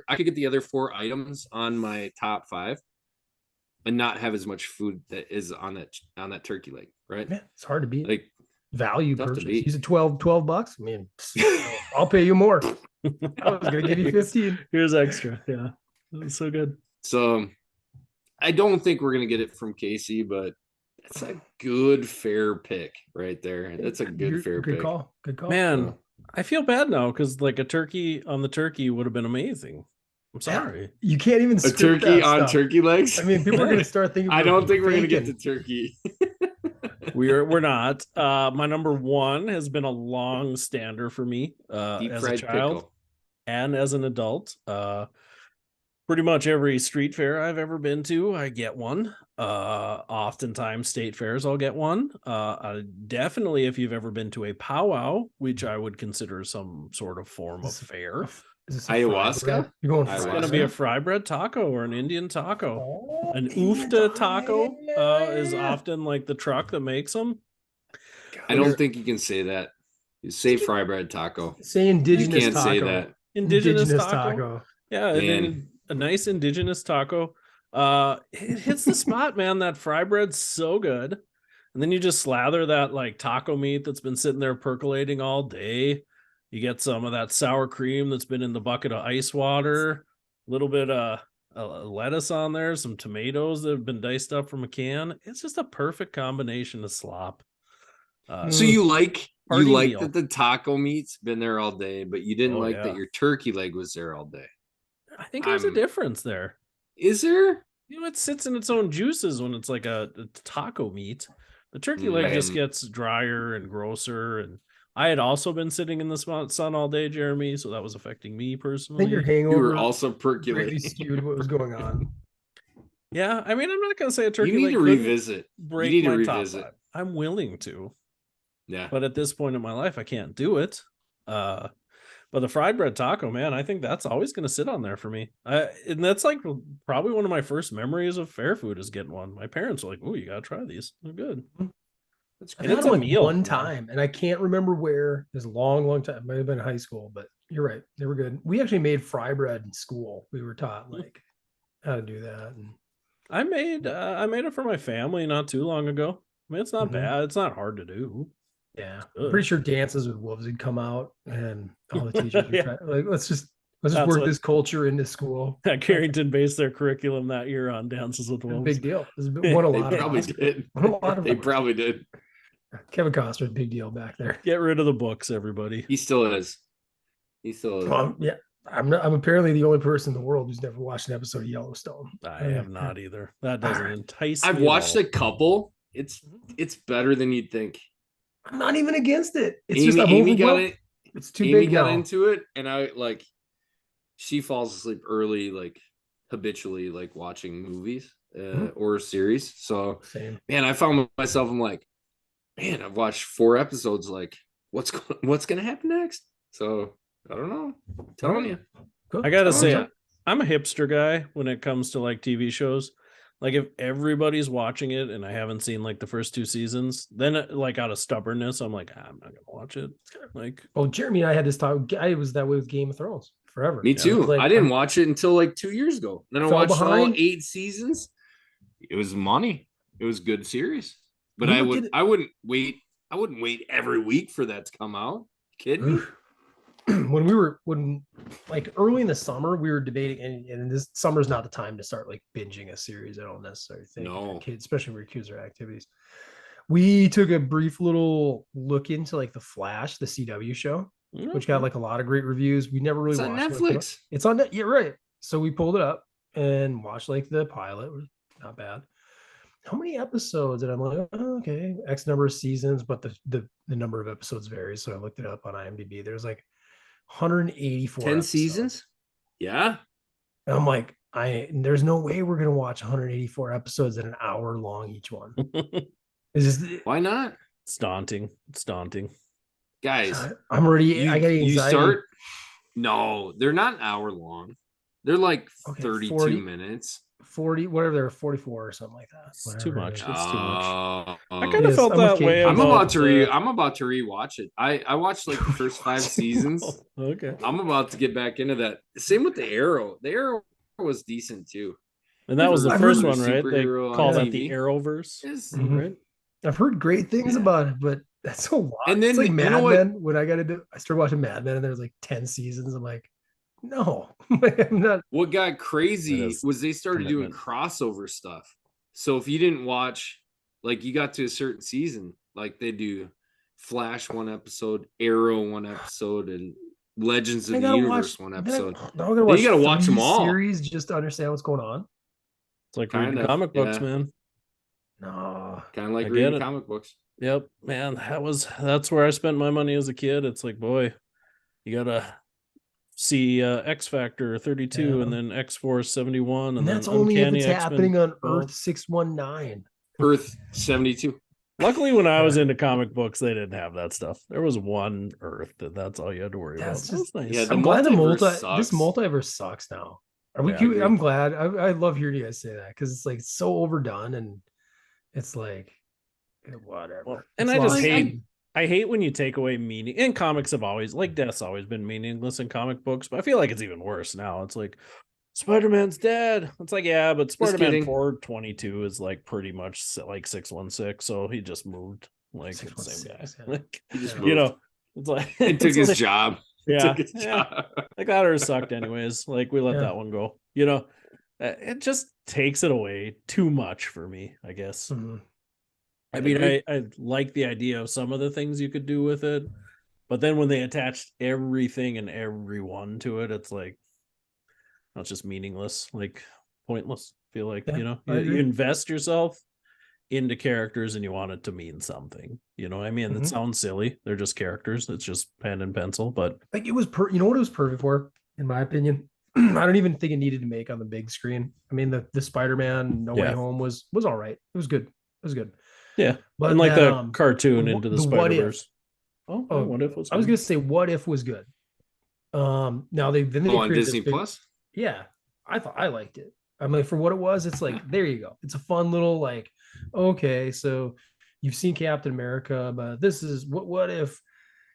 I could get the other 4 items on my top 5, and not have as much food that is on that turkey leg. Right? Yeah, it's hard to beat. Like value tough to purchase. beat. You said $12. I mean, I'll pay you more. I was gonna give you 15. Here's extra. Yeah, that's so good. So I don't think we're gonna get it from Casey, but that's a good fair pick right there. That's a good fair good pick. call. Good call. Man, So, I feel bad now because like a turkey on the turkey would have been amazing. I'm sorry. You can't even a script turkey that on stuff. turkey legs. I mean, people are gonna start thinking. I don't think we're gonna get faking. the turkey. We're not. My number 1 has been a long stander for me Deep as a fried child pickle. and as an adult. Pretty much every street fair I've ever been to, I get one. Oftentimes state fairs, I'll get one. Definitely if you've ever been to a powwow, which I would consider some sort of form of fair. Is this a Ayahuasca? fry bread? You're going Ayahuasca. It's fry going to be a bread? fry bread taco or an Indian taco. Oh, An Indian oofta taco is yeah. often like the truck that makes them. I don't think you can say that. You say fry bread taco. Say indigenous You can't taco. say that. Indigenous taco. Yeah, Man. a nice indigenous taco. It hits the spot, man. That fry bread's so good. And then you just slather that like taco meat that's been sitting there percolating all day. You get some of that sour cream that's been in the bucket of ice water, a little bit of lettuce on there, some tomatoes that have been diced up from a can. It's just a perfect combination of slop. So you like Party meal. that the taco meat's been there all day, but you didn't yeah. that your turkey leg was there all day. I think there's a difference there. Is there? You know, it sits in its own juices when it's like a taco meat. The turkey leg just gets drier and grosser. And I had also been sitting in the sun all day, Jeremy, so that was affecting me I personally. think your hangover. You were also percolating. Skewed what was going on. Yeah, I mean, I'm not gonna say a turkey You need leg to revisit. break You need to my top revisit. 5. I'm willing to. Yeah. But at this point in my life, I can't do it. But the fried bread taco, man, I think that's always going to sit on there for me. And that's like probably one of my first memories of fair food is getting one. My parents were like, "Oh, you got to try these. They're good." I've And had it's them a like meal. one time, and I can't remember where. It was a long time. It might have been high school, but you're right. They were good. We actually made fry bread in school. We were taught like how to do that. And I made it for my family not too long ago. I mean, it's not bad. It's not hard to do. yeah, Good. I'm pretty sure Dances with Wolves would come out, and all the teachers would Yeah. try, like, let's just That's work what- this culture into school. Carrington based their curriculum that year on Dances with Wolves. Big deal. Won a They lot of probably Oscars. did. Won a lot of They Oscars. probably did. Kevin Costner's big deal back there. Get rid of the books, everybody. He still is. He still is. Yeah, I'm apparently the only person in the world who's never watched an episode of Yellowstone. I have not either. That doesn't entice me. I've at watched all. a couple. It's better than you'd think. I'm not even against it. It's Amy, just I'm Amy got overwhelmed. it. It's too Amy big got now. into it, and I like. She falls asleep early, like habitually, like watching movies or series. So, Same. man, I found myself. I'm like, man, I've watched 4 episodes. Like, what's gonna happen next? So I don't know. I'm telling you. Cool. I gotta Oh, say, yeah. I'm a hipster guy when it comes to like TV shows. Like if everybody's watching it and I haven't seen like the first 2 seasons, then like out of stubbornness, I'm like, I'm not gonna watch it. Like, Well, Jeremy and I had this talk. I was that way with Game of Thrones forever. Me too. Like, I didn't watch it until like 2 years ago. Then I Fell watched all behind. 8 seasons. It was money. It was good series. But We I look at wouldn't wait every week for that to come out. Kidding me? when like early in the summer we were debating, and this summer's not the time to start like binging a series. I don't necessarily think No. kids, especially with kids or activities. We took a brief little look into like the Flash, the CW show, which got like a lot of great reviews. We never really It's on watched it. Netflix. It's on net. You're right. So we pulled it up and watched like the pilot. It was not bad. how many episodes? And I'm like, oh, okay, X number of seasons, but the number of episodes varies. So I looked it up on IMDb. There's like 184 10 episodes. seasons. Yeah. And I'm like, there's no way we're gonna watch 184 episodes at an hour long each one. It's just, Why not, It's daunting. guys? I'm already. I got anxiety. You start. No, they're not an hour long. They're like 32 40 minutes. 40, whatever, they're 44 or something like that. It's too much. It is. It's too much. I I kind of Yes, felt I'm with that Kate. way. I'm about about to rewatch it. I watched like the first 5 seasons. Okay. I'm about to get back into that. Same with the Arrow. The Arrow was decent too. And that was the I've first heard one, right? They superhero on call that TV. the Arrowverse, Mhm. right? I've heard great things about it, but that's a lot. And then, it's like you Mad know what? Men. When I started watching Mad Men, and there's like 10 seasons. I'm like, no, I'm not. What got That crazy is was they started doing commitment. crossover stuff. So if you didn't watch, like you got to a certain season, like they do Flash one episode, Arrow one episode, and Legends of I the gotta Universe watch one episode. Then I'm gonna Then you watch gotta watch 3 them all. series just to understand what's going on. It's like Kind reading of, comic books, yeah. man. No, Kind of like I get reading it. comic books. Yep, man. That's where I spent my money as a kid. It's like, boy, you gotta see X Factor 32 and Yeah. then X Force 71 and and then that's only if Uncanny it's X-Men happening on 12. Earth 619. Earth 72. Luckily, when I was Yeah. into comic books, they didn't have that stuff. There was one Earth, that's all you had to worry about. That's That was just nice. Yeah, the I'm glad multiverse this sucks. multiverse sucks now. Are we? Yeah, I agree. I'm glad. I love hearing you guys say that because it's like so overdone and it's like whatever. Well, and It's I just lost hate in- I hate when you take away meaning. And comics have always, like, death's always been meaningless in comic books, but I feel like it's even worse now. It's like Spider-Man's dead. It's like, yeah, but Spider-Man kidding. 422 is like pretty much like 616, so he just moved. Like, it's the same guy. 616, yeah. Like, He just Yeah. moved. you know, it's like It took it's his like- job. Yeah, Took his yeah. job. Like, that or sucked anyways. Like, we let Yeah. that one go. You know, it just takes it away too much for me, I guess. Mhm. I mean, agree. I like the idea of some of the things you could do with it, but then when they attached everything and everyone to it, it's like, that's just meaningless, like pointless. I feel like, Yeah, you know, I you agree. invest yourself into characters and you want it to mean something. You know what I mean? That Mhm. sounds silly. They're just characters. It's just pen and pencil, but Like it was you know what it was perfect for, in my opinion. I don't even think it needed to make on the big screen. I mean, the Spider-Man No Way Yeah. Home was all right. It was good. It was good. yeah. But And like that, the cartoon the into the the What If- Spider-Verse. Oh, Oh, what if was I was good? gonna say What If was good. Now they then they Oh, on created Disney this big- Plus? Yeah, I thought I liked it. I mean, for what it was, it's like there you go. It's a fun little like, okay, so you've seen Captain America, but this is what if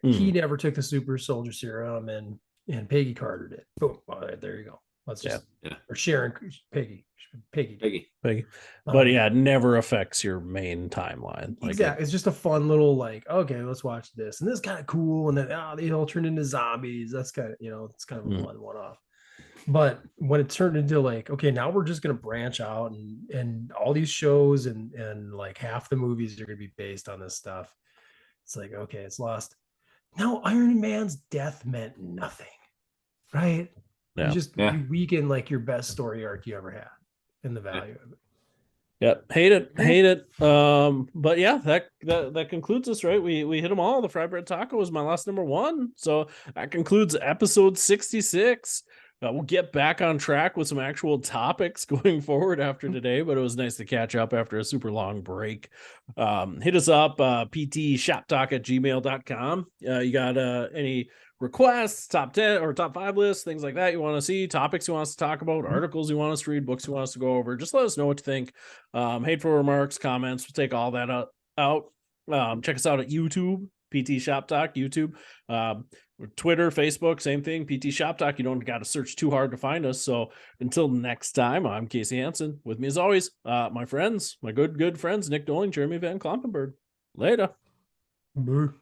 he never took the super soldier serum and Peggy Carter did. Boom. All right, there you go. Let's just Yeah. or Sharon Peggy. Peggy. Big. But Um, yeah, it never affects your main timeline. Like, exactly. It's just a fun little like, okay, let's watch this. And this is kind of cool. And then they all turned into zombies. That's kind of, it's kind of a Mm. fun one-off. But when it turned into like, okay, now we're just gonna branch out and all these shows and like half the movies are gonna be based on this stuff. It's like, okay, it's lost. Now Iron Man's death meant nothing, right? Yeah. You just Yeah. you weaken like your best story arc you ever had in the value of it. Yep, hate it. But yeah, that concludes us, right? We hit them all. The fry bread taco was my last number 1, so that concludes episode 66. We'll get back on track with some actual topics going forward after today, but it was nice to catch up after a super long break. Hit us up, ptshoptalk@gmail.com. You got any requests, top 10 or top 5 lists, things like that you want to see, topics you want us to talk about, articles you want us to read, books you want us to go over, just let us know what you think. Hateful remarks, comments, we'll take all that out. Check us out at YouTube, PT Shop Talk, YouTube, Twitter, Facebook, same thing, PT Shop Talk. You don't got to search too hard to find us. So until next time, I'm Casey Hansen. With me as always, my friends, my good friends, Nick Doling, Jeremy Van Klompenberg. Later. Boo.